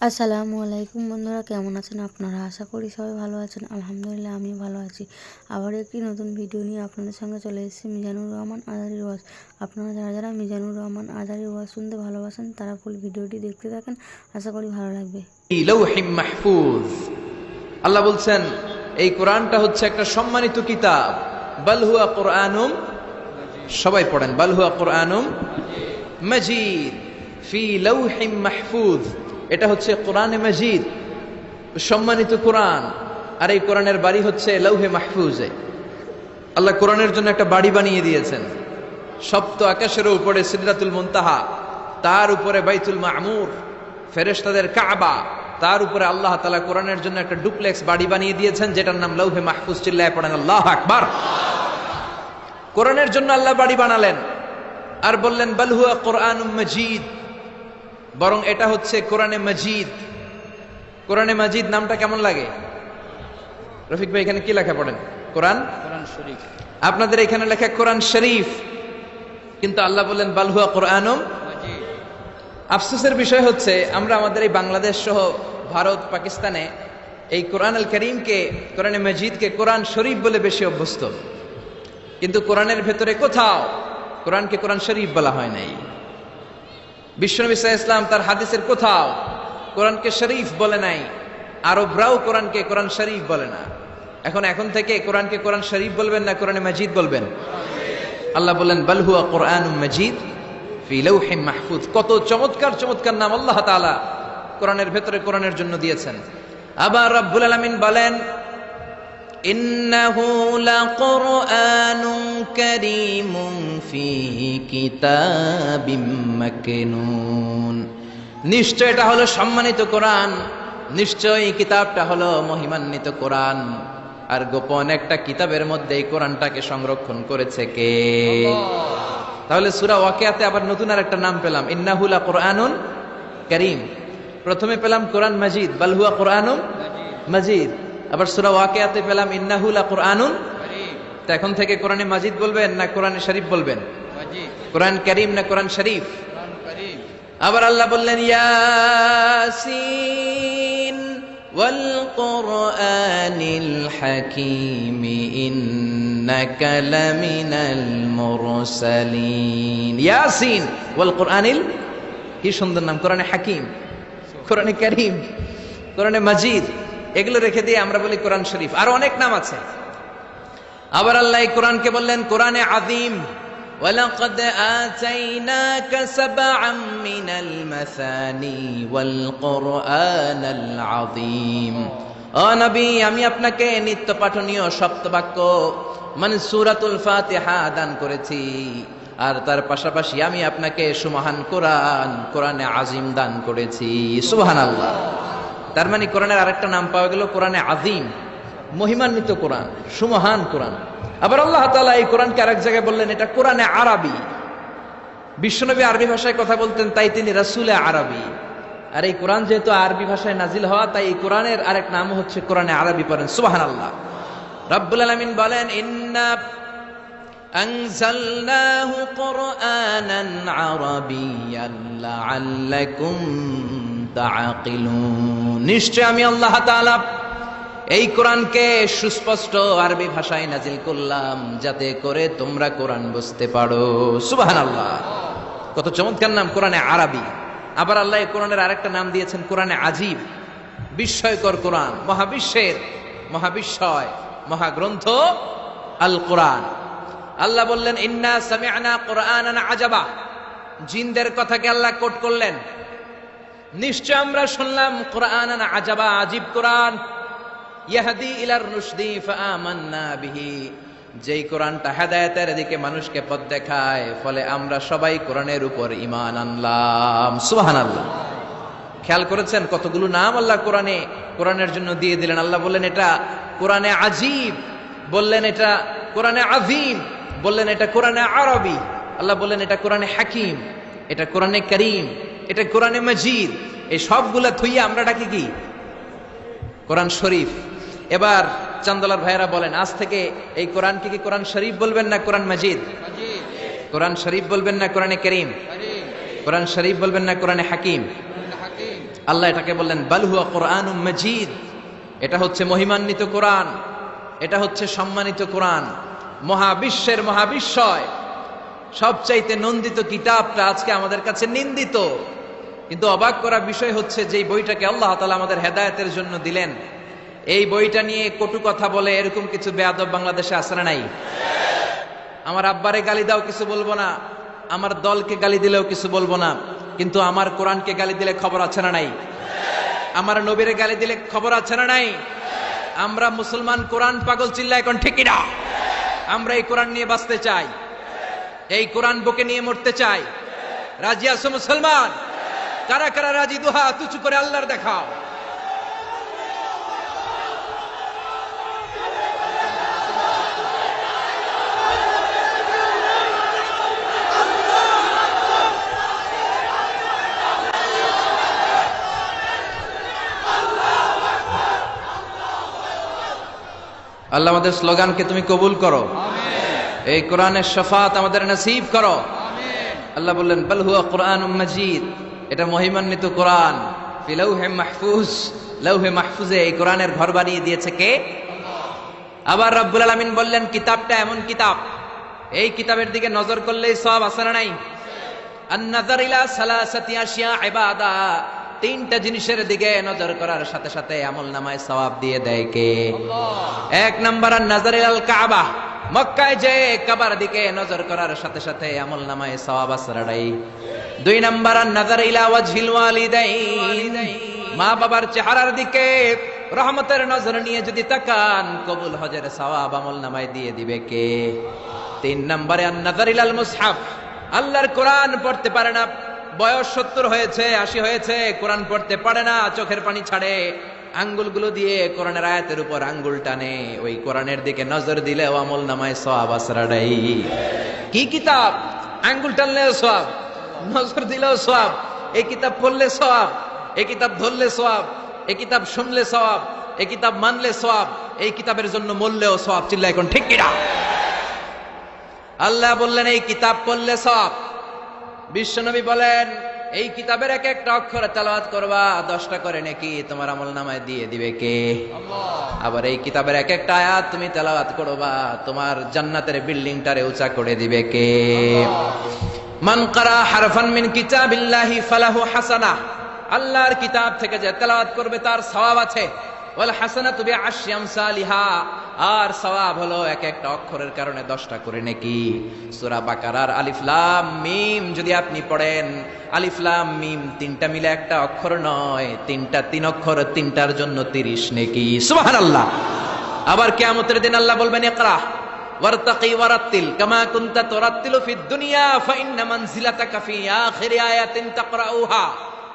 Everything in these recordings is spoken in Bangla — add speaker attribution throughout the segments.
Speaker 1: আসসালামু আলাইকুম বন্ধুরা, কেমন আছেন আপনারা? আশা করি সবাই ভালো আছেন। আলহামদুলিল্লাহ আমি ভালো আছি। আবার একটি নতুন ভিডিও নিয়ে আপনাদের সঙ্গে চলে এসেছি মিজানুর রহমান আজারির ওয়াজ। আপনারা যারা যারা মিজানুর রহমান আজারির ওয়াজ শুনতে ভালোবাসেন তারা ফুল ভিডিওটি দেখতে থাকেন, আশা করি ভালো লাগবে।
Speaker 2: লৌহিম মাহফুজ, আল্লাহ বলছেন এই কোরআনটা হচ্ছে একটা সম্মানিত কিতাব। বাল হুয়া কুরআনুম, সবাই পড়েন, বাল হুয়া কুরআনুম মাজিদ ফি লৌহিম মাহফুজ। এটা হচ্ছে কোরআনে মাজিদ, সম্মানিত কোরআন। আর এই কোরআনের বাড়ি হচ্ছে লৌহে মাহফুজে। আল্লাহ কোরআনের জন্য একটা বাড়ি বানিয়ে দিয়েছেন। সপ্ত আকাশের উপরে সিদরাতুল মুনতাহা, তার উপরে বাইতুল মামুর, ফেরেশতাদের কাবা, তার উপরে আল্লাহ তাআলা কোরআনের জন্য একটা ডুপ্লেক্স বাড়ি বানিয়ে দিয়েছেন, যেটার নাম লৌহে মাহফুজ। চিল্লায় পড়েন আল্লাহু আকবার। কোরআনের জন্য আল্লাহ বাড়ি বানালেন আর বললেন বাল হুয়া কুরআনুম মাজিদ, বরং এটা হচ্ছে কোরআনে মাজিদ। কোরআনে মাজিদ নামটা কেমন লাগে? রফিক ভাই এখানে কি লেখা পড়েন? কোরআন
Speaker 3: শরীফ।
Speaker 2: আপনাদের এখানে লেখা কোরআন শরীফ, কিন্তু আল্লাহ বললেন বাল হুয়া কুরআনুম। আফসোসের বিষয় হচ্ছে আমরা আমাদের এই বাংলাদেশ সহ ভারত, পাকিস্তানে এই কোরআন আল করিমকে, কোরআনে মাজিদকে কোরআন শরীফ বলে বেশি অভ্যস্ত, কিন্তু কোরআনের ভেতরে কোথাও কোরআনকে কোরআন শরীফ বলা হয় নাই। বিশ্বনবী সাল্লাল্লাহু আলাইহি ওয়াসাল্লাম তার হাদিসের কোথাও কোরআনকে শরীফ বলে নাই। আরবরাও কোরআনকে কোরআন শরীফ বলে না। এখন থেকে কোরআনকে কোরআন শরীফ বলবেন না কোরআনে মাজিদ বলবেন? আল্লাহ বললেন বাল হুয়া কুরআনুম মাজিদ ফি লৌহিম মাহফুজ। কত চমৎকার চমৎকার নাম আল্লাহ তাআলা কোরআনের ভেতরে কোরআনের জন্য দিয়েছেন। আবার রব্বুল আলামিন বলেন ইন্নাহু লাকুরআনুন কারীমুন ফি কিতাবিম মাকনুন। নিশ্চয় এটা হলো সম্মানিত কোরআন, নিশ্চয় এই কিতাবটা হলো মহিমান্বিত কোরআন। আর গোপন একটা কিতাবের মধ্যে এই কোরআনটাকে সংরক্ষণ করেছে কে? তাহলে সূরা ওয়াকিয়াতে আবার নতুন আর একটা নাম পেলাম, ইন্নাহু লাকুরআনুন কারীম। প্রথমে পেলাম কোরআন মাজিদ, বাল হুয়া কুরআনুম মাজিদ। আবার সূরা ওয়াকিয়াতে পেলাম ইন্নাহু লাকুরআনুন কারীম। তো এখন থেকে কোরআনে মাজিদ বলবেন না কোরআনে শরীফ বলবেন?
Speaker 3: মাজিদ।
Speaker 2: কোরআন কারীম না কোরআন শরীফ?
Speaker 3: কোরআন কারীম।
Speaker 2: আবার আল্লাহ বললেন ইয়াসিন ওয়াল কুরআনিল হাকীম ইন্নাকা লামিনাল মুরসালিন। ইয়াসিন ওয়াল কুরআনিল, কি সুন্দর নাম! কোরআনে হাকীম, কোরআনে কারীম, কোরআনে মাজিদ, এগুলো রেখে দিয়ে আমরা বলি কোরআন শরীফ। আরো অনেক নাম আছে। আবার আল্লাহ এই কোরআনকে বললেন কোরআনে আযীম। ওয়ালাকাদ আতাইনাকা সাবআম মিনাল মাসানি ওয়াল কুরআনাল আযীম। ও নবী, আমি আপনাকে নিত্য পাঠনীয় সপ্তবাক্য মানে সূরাতুল ফাতিহা দান করেছি, আর তার পাশাপাশি আমি আপনাকে সুমহান কোরআন, কোরআনে আযীম দান করেছি। সুবহানাল্লাহ। তার মানে কোরআনের আরেকটা নাম পাওয়া গেল কোরআনে আযীম, মহিমান্বিত কোরআন, সুমহান কোরআন। আবার আল্লাহ তাআলা এই কোরআনকে আরেক জায়গায় বললেন এটা কোরআনে আরবি। বিশ্বনবী আরবি ভাষায় কথা বলতেন, তাই তিনি রাসূলে আরবি। আর এই কোরআন যেহেতু আরবি ভাষায় নাজিল হওয়া, তাই এই কোরআনের আরেক নাম হচ্ছে কোরআনে আরবি। পড়েন সুবহানাল্লাহ। রব্বুল আলামিন বলেন ইন্না আনজালনাহু কুরআনান আরাবিয়্যান লাআল্লাকুম তাআকিলুন। নিশ্চয় আমি আল্লাহ তাআলা এই কোরআনকে সুস্পষ্ট আরবি ভাষায় নাজিল করলাম, যাতে করে তোমরা কোরআন বুঝতে পারো। সুবহানাল্লাহ। কত চমৎকার নাম, কোরআনে আরবি। আবার আল্লাহ এই কোরআনের আরেকটা নাম দিয়েছেন কোরআনে আজীব, বিস্ময়কর কোরআন, মহাবিশ্বের মহাবিস্ময় মহাগ্রন্থ আল কোরআন। আল্লাহ বললেন ইন্না সামি'না কুরআনান আজাবা। জিনদের কথাকে আল্লাহ কোট করলেন, নিশ্চয় আমরা শুনলাম কুরআনান আজাবা, আজীব কোরআন। ইয়াহদি ইলার রুশদি ফাআমান্না বিহি, যেই কোরআনটা হেদায়েতের দিকে মানুষকে পথ দেখায়, ফলে আমরা সবাই কোরআনের উপর ঈমান আনলাম। সুবহানাল্লাহ। খেয়াল করেছেন কতগুলো নাম আল্লাহ কোরআনের জন্য দিয়ে দিলেন। আল্লাহ বললেন এটা কোরআনে আজীব, বললেন এটা কোরআনে আযীম, বললেন এটা কোরআনে আরবি, আল্লাহ বললেন এটা কোরআনে হাকিম, এটা কোরআনে কারীম, এটা কোরআনে মাজিদ। এই সবগুলা থুইয়া আমরা ডাকি কি? কোরআন শরীফ। এবার চান্দলার ভাইয়েরা বলেন, আজ থেকে এই কোরআনকে কি কোরআন শরীফ বলবেন না কোরআন মাজিদ? কোরআন শরীফ বলবেন না কোরআনে কারীম? কোরআন শরীফ বলবেন না কোরআনে হাকিম? আল্লাহ এটাকে বললেন বাল হুয়া কোরআনুম মাজিদ, এটা হচ্ছে মহিমান্বিত কোরআন, এটা হচ্ছে সম্মানিত কোরআন। মহাবিশ্বের মহাবিশ্বয় সবচাইতে নন্দিত কিতাবটা আজকে আমাদের কাছে নিন্দিত। কিন্তু অবাক করা বিষয় হচ্ছে যে বইটাকে আল্লাহ তাআলা আমাদের হেদায়েতের জন্য দিলেন, এই বইটা নিয়ে কটু কথা বলে এরকম কিছু বেয়াদব বাংলাদেশে আছে না নাই? আমার আব্বারে গালি দাও কিছু বলবো না, আমার দলকে গালি দিলেও কিছু বলবো না, কিন্তু আমার কোরআনকে গালি দিলে খবর আছে না নাই? আমার নবীরে গালি দিলে খবর আছে না নাই? আমরা মুসলমান কোরআন পাগল, চিল্লা এখন ঠিক না? আমরা এই কোরআন নিয়ে বাঁচতে চাই, এই কোরআন বুকে নিয়ে মরতে চাই। রাজি আছো মুসলমান? কারা কারা রাজি? দুহা তুচু করে আল্লাহর দেখাও। আল্লাহ আমাদের স্লোগানকে তুমি কবুল করো, এই কোরআনের শাফাত আমাদের নসিব করো। আল্লাহ বললেন বাল হুয়া কোরআনুম মাজিদ, এটা মহিমান্বিত কোরআন। ফি লাউহে মাহফুজ, লাউহে মাহফুজে এই কোরআনের ঘর বানিয়ে দিয়েছে কে? আবার রব্বুল আলামিন বললেন কিতাবটা এমন কিতাব, এই কিতাবের দিকে নজর করলেই সওয়াব আছে না নাই? আন-নাযার ইলা সালাসাতি আশিয়া ইবাদা, তিনটা জিনিসের দিকে নজর করার সাথে সাথে আমলনামায় সওয়াব দিয়ে দেয় কে? এক নাম্বার আন-নাযার ইলাল কাবা, মক্কায় যে কাবার দিকে নজর করার সাথে সাথে আমলনামায় সওয়াব আসরাড়াই। দুই নাম্বার আন-নাযার ইলা ওয়াজহিল ওয়ালিদাইন, মা বাবার চেহারার দিকে রহমতের নজর নিয়ে যদি তাকান, কবুল হজের সওয়াব আমলনামায় দিয়ে দিবে কে? তিন নম্বরে আন-নাযার ইলাল মুসহাফ, আল্লাহর কোরআন পড়তে পারে না, বয়স 70 হয়েছে 80 হয়েছে, কোরআন পড়তে পারে না, চোখের পানি ছাড়ে, আঙ্গুলগুলো দিয়ে কোরআনের আয়াতের উপর আঙ্গুল টানে, ওই কোরআনের দিকে নজর দিলেও আমলনামায় সওয়াব আসরাড়াই। কি কিতাব? আঙ্গুল টানলেও সওয়াব, নজর দিলেও সওয়াব, এই কিতাব পড়লে সওয়াব, এই কিতাব ধরলে সওয়াব, এই কিতাব শুনলে সওয়াব, এই কিতাব মানলে সওয়াব, এই কিতাবের জন্য মরলেও সওয়াব। চিল্লা এখন ঠিক কিনা? আল্লাহ বললেন এই কিতাব পড়লে সওয়াব। বিশ্বনবী বলেন এই কিতাবের এক একটা অক্ষর তেলাওয়াত করবা 10টা করে নাকি তোমার আমলনামায় দিয়ে দিবে কে? আল্লাহ। আবার এই কিতাবের এক একটা আয়াত তুমি তেলাওয়াত করবা, তোমার জান্নাতের বিল্ডিংটারে উঁচা করে দিবে কে? মান কারা হারফান মিন কিতাবিল্লাহি ফালাহু হাসানাহ, আল্লাহর কিতাব থেকে যে তেলাওয়াত করবে তার সওয়াব আছে। ওয়াল হাসানাতু বিআশরি আমসালিহা, আর সওয়াব হলো এক একটা অক্ষরের কারণে 10টা করে নেকি। সূরা বাকারার আলিফ লাম মিম যদি আপনি পড়েন, আলিফ লাম মিম তিনটা মিলে একটা অক্ষর নয়, তিনটা 3 অক্ষর, তিনটার জন্য 30 নেকি। সুবহানাল্লাহ। আবার কিয়ামতের দিন আল্লাহ বলবেন ইকরা ওয়ারতাকি ওয়ারাত্তিল কামা কুনতা তুরাত্তিলু ফিদ দুনিয়া ফাইন্না মানজিলাতাকা ফি আখিরি আয়াতিন তাকরাউহা।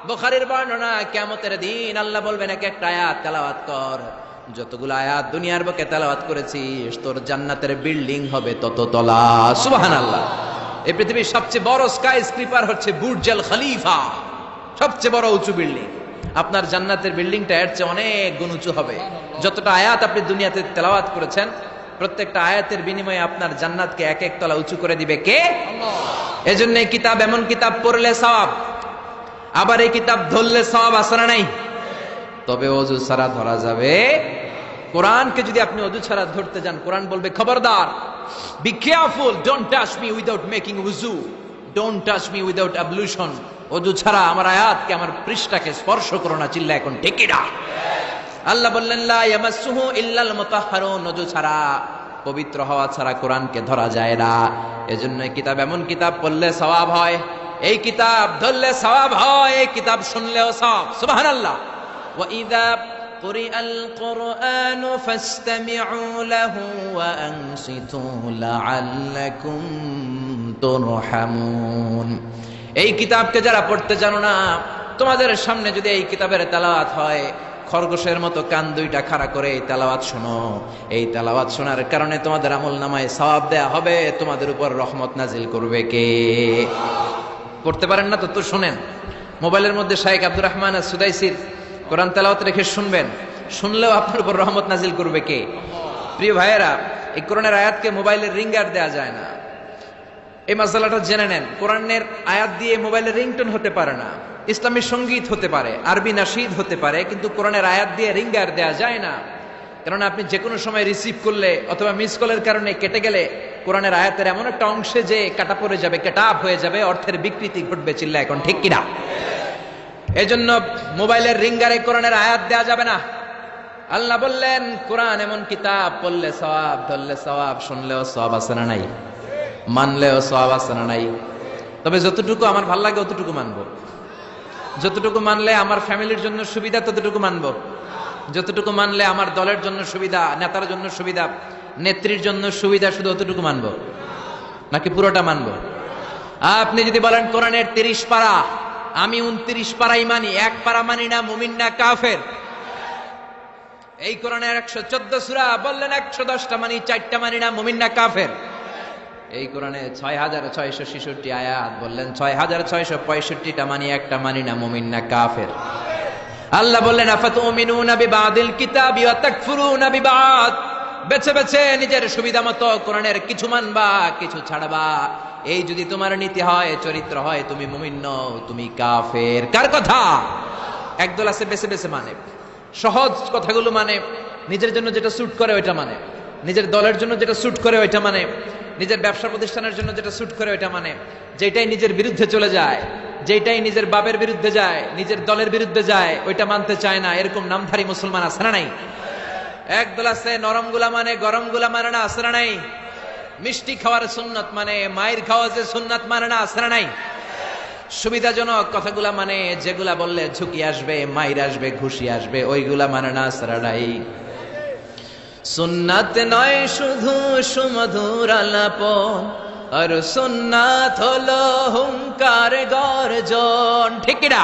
Speaker 2: বুখারীর বর্ণনা, কিয়ামতের দিন আল্লাহ বলবেন এক একটা আয়াত তেলাওয়াত কর, যতগুলো আয়াত দুনিয়ার বুকে তেলাওয়াত করেছিস তোর জান্নাতের বিল্ডিং হবে তত তলা। সুবহানাল্লাহ। এই পৃথিবীর সবচেয়ে বড় স্কাই স্ক্রিপার হচ্ছে বুর্জ আল খলিফা, সবচেয়ে বড় উঁচু বিল্ডিং। আপনার জান্নাতের বিল্ডিংটা এর চেয়ে অনেক গুণ উঁচু হবে। যতটা আয়াত আপনি দুনিয়াতে তেলাওয়াত করেছেন, প্রত্যেকটা আয়াতের বিনিময়ে আপনার জান্নাতকে এক এক তলা উঁচু করে দিবে কে? আল্লাহ। এজন্য এই কিতাব এমন কিতাব পড়লে সওয়াব, আবার এই কিতাব ধরলে সওয়াব আছে না নাই? তবে ওযু ছাড়া ধরা যাবে। কোরআনকে যদি আপনি ওযু ছাড়া ধরতে যান, কোরআন বলবে খবরদার, be careful, don't touch me without making ওযু, ডোন্ট টাচ মি উইদাউট অ্যাবলুশন। ওযু ছাড়া আমার আয়াতকে, আমার পৃষ্ঠাকে স্পর্শ করো না। চিল্লা এখন ঠিক কিনা? আল্লাহ বললেন লা ইয়ামাসসুহু ইল্লাল মুতাহহারুন, ওযু ছাড়া, পবিত্র হওয়া ছাড়া কোরআনকে ধরা যায় না। এজন্য এই কিতাব এমন কিতাব পড়লে সওয়াব হয়, এই কিতাব ধরলে সওয়াব হয়, এই কিতাব শুনলেও সওয়াব। সুবহানাল্লাহ। وَإِذَا قُرِئَ الْقُرْآنُ فَاسْتَمِعُوا لَهُ وَأَنصِتُوا لَعَلَّكُمْ تُرْحَمُونَ। এই কিতাবকে যারা পড়তে জানো না, তোমাদের সামনে যদি এই কিতাবের তেলাওয়াত হয়, খরগোশের মতো কান দুইটা খাড়া করে এই তেলাওয়াত শোনো। এই তেলাওয়াত শোনার কারণে তোমাদের আমলনামায় সওয়াব দেয়া হবে, তোমাদের উপর রহমত নাজিল করবে কে? পড়তে পারেন না তো শুনেন। মোবাইলের মধ্যে শাইখ আব্দুর রহমান আস-সুদাইসির কোরআন তেলাওয়াত রেখে শুনবেন, শুনলেও আপনার উপর রহমত নাজিল করবে কে? প্রিয় ভাইয়েরা, এই কোরআনের আয়াতকে মোবাইলের রিঙ্গার দেয়া যায় না। এই মাসালাটা জেনে নেন। কোরআনের আয়াত দিয়ে মোবাইলের রিংটোন হতে পারে না, ইসলামী সঙ্গীত হতে পারে, আরবি নাশিদ হতে পারে, কিন্তু কোরআনের আয়াত দিয়ে রিঙ্গার দেয়া যায় না। কারণ আপনি যে কোনো সময় রিসিভ করলে অথবা মিস কলের কারণে কেটে গেলে কোরআনের আয়াতের এমন একটা অংশে যে কাটা পড়ে যাবে, কেটা আপ হয়ে যাবে, অর্থের বিকৃতি ঘটবে। চিল্লা এখন ঠিক কিনা? এজন্য মোবাইলের রিঙ্গারে কোরআনের আয়াত দেয়া যাবে না। আল্লাহ বললেন কোরআন এমন কিতাব, পড়লে সওয়াব, ধরলে সওয়াব, শুনলেও সওয়াব আছে না নাই, মানলেও সওয়াব আছে না নাই। তবে যতটুকু আমার ভাল লাগে অতটুকু মানবো, যতটুকু মানলে আমার ফ্যামিলির জন্য সুবিধা ততটুকু মানবো, যতটুকু মানলে আমার দলের জন্য সুবিধা, নেতার জন্য সুবিধা, নেত্রীর জন্য সুবিধা, শুধু অতটুকু মানবো নাকি পুরোটা মানবো? আপনি যদি বলেন কোরআনের 30 পারা, আমি 29 পারাই মানি, 1 পারা মানি না, মুমিন না কাফের। এই কোরআনের 114 সূরা, বললেন 110টা মানি, 4টা মানি না, মুমিন না কাফের। এই কোরআনে 6666 আয়াত, বললেন 6665টা মানি, একটা মানি না, মুমিন না কাফের। আল্লাহ বললেন আফাতুমিনুনা বিবাদিল কিতাবি ওয়া তাকফুরুনা বিবাদ, বেছে বেছে নিজের সুবিধা মতো কোরআনের কিছু মানবা, কিছু ছাড়বা। এই যদি তোমার নীতি হয়, চরিত্র হয়, তুমি মুমিন নও, তুমি কাফের। কার কথা? একদল আছে বেছে বেছে মানে, সহজ কথাগুলো মানে, নিজের জন্য যেটা স্যুট করে ওইটা মানে, নিজের দলের জন্য যেটা স্যুট করে ওইটা মানে, নিজের ব্যবসা প্রতিষ্ঠানের জন্য যেটা স্যুট করে ওইটা মানে। যেটাই নিজের বিরুদ্ধে চলে যায়, যেটাই নিজের বাপের বিরুদ্ধে যায়, নিজের দলের বিরুদ্ধে যায়, ওইটা মানতে চায় না। এরকম নামধারী মুসলমান আছে না নাই? একদল আছে নরম গুলা মানে, গরম গুলা মানে না, আছে না নাই? মিষ্টি খাওয়ার সুন্নাত মানে, মায়ের খাওয়া যে সুন্নাত মানে না, আছে না নাই? সুবিধাজনক কথাগুলা মানে, যেগুলা বললে ঝুঁকি আসবে, মাইর আসবে, ঘুষি আসবে, ওইগুলা মানে না, আছে না নাই? সুন্নাত নয় শুধু সুমধুর আলাপন, আর সুন্নাত হলো হুঙ্কার গর্জন। ঠিক না?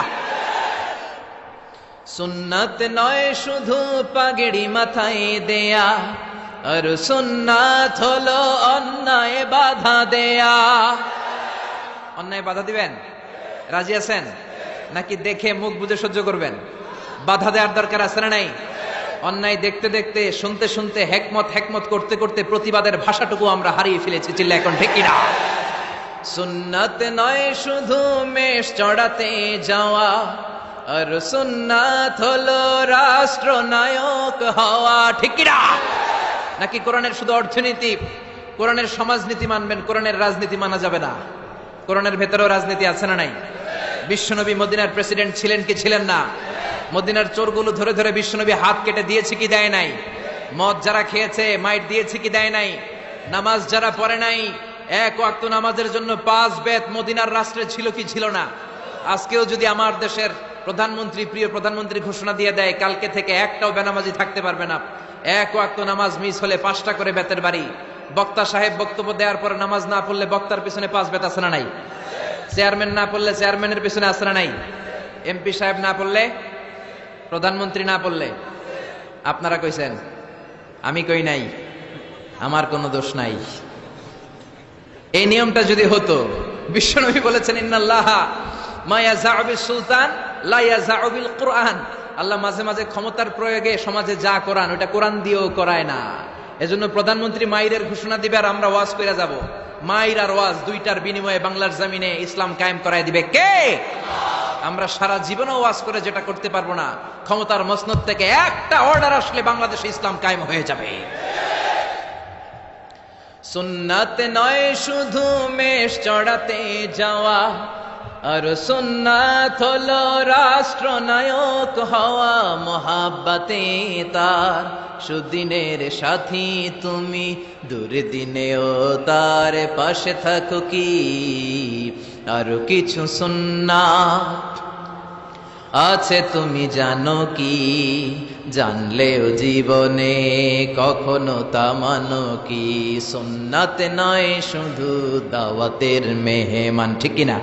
Speaker 2: সুন্নাত নয় শুধু পাগড়ি মাথায় দেয়া, আর সুন্নাত হলো অন্যায় বাধা দেয়া। অন্যায় বাধা দিবেন? রাজি আছেন নাকি দেখে মুখ বুজে সহ্য করবেন? বাধা দেওয়ার দরকার আছে না নাই? অন্যায় দেখতে দেখতে, শুনতে শুনতে, হেকমত করতে করতে প্রতিবাদের ভাষাটুকু আমরা হারিয়ে ফেলেছি। চিল্লা এখন ঠিক কিনা? সুন্নাত নয় শুধু মেষ চড়াতে যাওয়া, আর সুন্নাত হলো রাষ্ট্রনায়ক হওয়া। ঠিক কিনা? নাকি কোরআনের শুধু অর্থনীতি, কোরআনের সমাজনীতি মানবেন, কোরআনের রাজনীতি মানা যাবে না? কোরআনের ভেতরেও রাজনীতি আছে না নাই? বিশ্বনবী মদিনার প্রেসিডেন্ট ছিলেন কি ছিলেন না? মদিনার চোরগুলো ধরে ধরে বিশ্বনবী হাত কেটে দিয়েছে কি দেয় নাই? মদ যারা খেয়েছে মাইট দিয়েছে কি দেয় নাই? নামাজ যারা পড়ে নাই, 1 ওয়াক্ত নামাজের জন্য 5 বেত মদিনার রাষ্ট্রে ছিল কি ছিল না? আজকেও যদি আমার দেশের প্রধানমন্ত্রী, প্রিয় প্রধানমন্ত্রী ঘোষণা দিয়ে দেয় কালকে থেকে একটাও বেনামাজি থাকতে পারবে না, 1 ওয়াক্ত নামাজ মিস হলে 5টা করে বেতের বাড়ি। বক্তা সাহেব বক্তব্য দেওয়ার পরে নামাজ না পড়লে বক্তার পিছনে 5 বেত আছে না নাই? চেয়ারম্যান না পড়লে চেয়ারম্যানের পিছনে আছে না নাই? এমপি সাহেব না পড়লে, প্রধানমন্ত্রী না পড়লে। আপনারা কইছেন, আমি কই নাই, আমার কোনো দোষ নাই। এই নিয়মটা যদি হতো, বিশ্বনবী বলেছেন ইন্নাল্লাহা মা ইয়াযাউ বিস সুলতান লা ইয়াযাউ বিল কুরআন, আল্লাহ মাঝে মাঝে ক্ষমতার প্রয়োগে সমাজে যা করান ওটা কোরআন দিয়েও করায় না। এজন্য প্রধানমন্ত্রী মাইরের ঘোষণা দিবে আর আমরা ওয়াজ কইরা যাব। মাইর আর ওয়াজ দুইটার বিনিময়ে বাংলার জমিনে ইসলাম কায়েম করায় দিবে কে? আমরা সারা জীবনও ওয়াজ করে যেটা করতে পারবো না, ক্ষমতার মসনদ থেকে একটা অর্ডার আসলে বাংলাদেশে ইসলাম কায়েম হয়ে যাবে। সুন্নাত নয় শুধু মেষ চড়াতে যাওয়া, আর সুন্নাত হলো রাষ্ট্রনায়ক হওয়া। মহাব্বতে তার সুদিনের সাথী তুমি, দুর্দিনেও তার পাশে থাকো কি। আর কিছু সুন্নাত আছে তুমি জানো কি, জানলেও জীবনে কখনো তা মানো কি। সুন্নাত নয় শুধু দাওয়াতের মেহমান। ঠিক কিনা?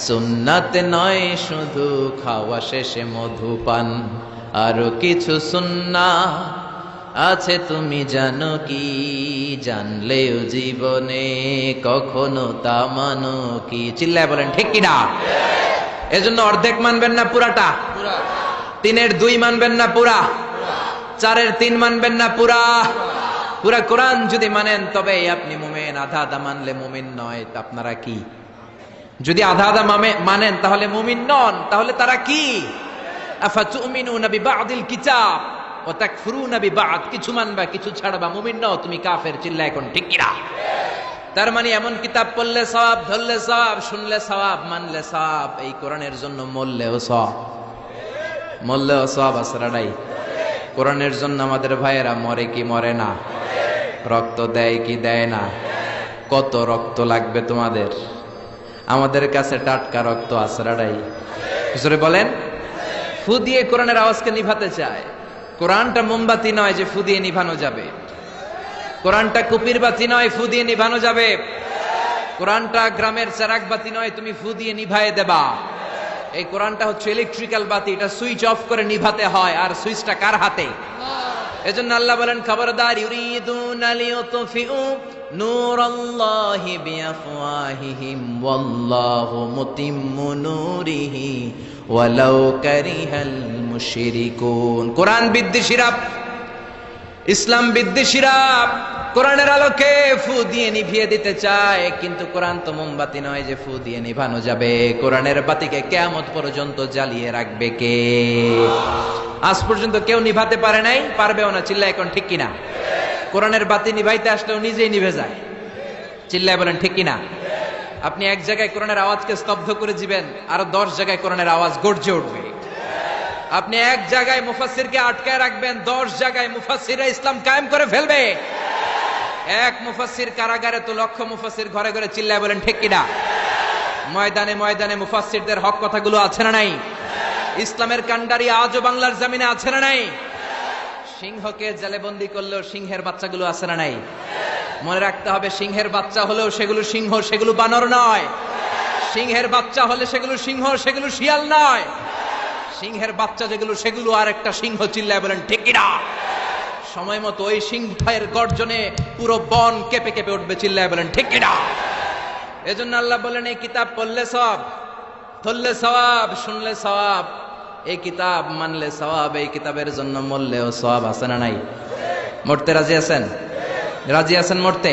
Speaker 2: সুন্নাত নয় শুধু খাওয়া শেষে মধুপান, আরো কিছু সুন্নাত আছে তুমি জানো কি, জানলেও জীবনে কখনো তা মানো কি। চিল্লায় বলেন ঠিক কিনা? এজন্য অর্ধেক মানবেন না পুরাটা? 3-এর 2 মানবেন না পুরা? 4-এর 3 মানবেন না পুরা? পুরা কোরআন যদি মানেন তবে আপনি মুমিন, আধা আধা মানলে মুমিন নয়। তা আপনারা কি? যদি আধা আধা মানেন তাহলে মুমিন নন, তাহলে তারা কি? আফাতুমিনুনা বিবাদিল কিতাব ওয়া তাকফুরুনা বিবাদ, কিছু মানবা কিছু ছাড়বা, মুমিন নও, তুমি কাফের। চিল্লায় এখন ঠিক কিনা? তার মানে এমন কিতাব পড়লে সওয়াব, ধরলে সওয়াব, শুনলে সওয়াব, মানলে সওয়াব, এই কোরআনের জন্য মরলেও সওয়াব, মরলেও সওয়াব আসরাডাই। কোরআনের জন্য আমাদের ভাইয়েরা মরে কি মরে না? রক্ত দেয় কি দেয় না? কত রক্ত লাগবে তোমাদের? আমাদের কাছে টাটকা রক্ত আসরাডাই। জোরে বলেন। ফু দিয়ে কোরআনের আওয়াজকে নিভাতে চায়। কোরআনটা মোমবাতি নয় যে ফু দিয়ে নিভানো যাবে। কোরআনটা কুপির বাতি নয় ফু দিয়ে নিভানো যাবে। কোরআনটা গ্রামের চারাক বাতি নয় তুমি ফু দিয়ে নিভায়ে দেবা। এই কোরআনটা হচ্ছে ইলেকট্রিক্যাল বাতি, এটা সুইচ অফ করে নিভাতে হয়, আর সুইচটা কার হাতে? এজন্য আল্লাহ বলেন, খবরদার, ইউরিদুনা লিইউতফিউ নূরাল্লাহি বিআফওয়াহিহিম ওয়াল্লাহু মুতিম্মু নূরিহি ওয়ালাউ কারিহাল মুশরিকুন। কোরআন বিদ্বেষীরা, ইসলাম বিদ্বেষীরা কোরআনের আলোকে ফু দিয়ে নিভিয়ে দিতে চায়, কিন্তু কোরআন তো মোমবাতি নয় যে ফু দিয়ে নিভানো যাবে। কোরআনের বাতিকে কিয়ামত পর্যন্ত জ্বালিয়ে রাখবে কে? আজ পর্যন্ত কেউ নিভাতে পারে নাই, পারবেও না। চিল্লায় এখন ঠিক কিনা? কোরআনের বাতি নিভাইতে আসলেও নিজেই নিভে যায়। চিল্লায় বলেন ঠিক কিনা? আপনি এক জায়গায় কোরআনের আওয়াজকে স্তব্ধ করে দিবেন, আর 10 জায়গায় কোরআনের আওয়াজ গর্জে উঠবে। আপনি এক জায়গায় মুফাসসিরকে আটকায় রাখবেন, 10 জায়গায় মুফাসসিররা ইসলাম কায়েম করে ফেলবে। এক মুফাসসির কারাগারে তো লক্ষ মুফাসসির ঘরে ঘরে। চিল্লায় বলেন ঠিক কিনা? ময়দানে ময়দানে মুফাসসিরদের হক কথাগুলো আছে না নাই? ইসলামের কান্ডারি আজও বাংলার জমিনে আছে না নাই? সিংহকে জেলে বন্দী করলেও সিংহের বাচ্চাগুলো আছে না নাই? মনে রাখতে হবে, সিংহের বাচ্চা হলেও সেগুলো সিংহ, সেগুলো বানর নয়। সিংহের বাচ্চা হলে সেগুলো সিংহ, সেগুলো শিয়াল নয়। সিংহের বাচ্চা যেগুলো, সেগুলো আর একটা সিংহ। চিল্লায় বলেন ঠিক কিনা? সময় মতো ওই সিংহের গর্জনে পুরো বন কেঁপে কেঁপে উঠবে। চিল্লায় বলেন ঠিক কিনা? এজন্য আল্লাহ বলেন, এই কিতাব পড়লে সওয়াব, ধরলে সওয়াব, শুনলে সওয়াব, এই কিতাব মানলে সওয়াব, এই কিতাবের জন্য মরলেও সওয়াব। আছে না নাই? মরতে রাজি আছেন? রাজি আছেন মরতে?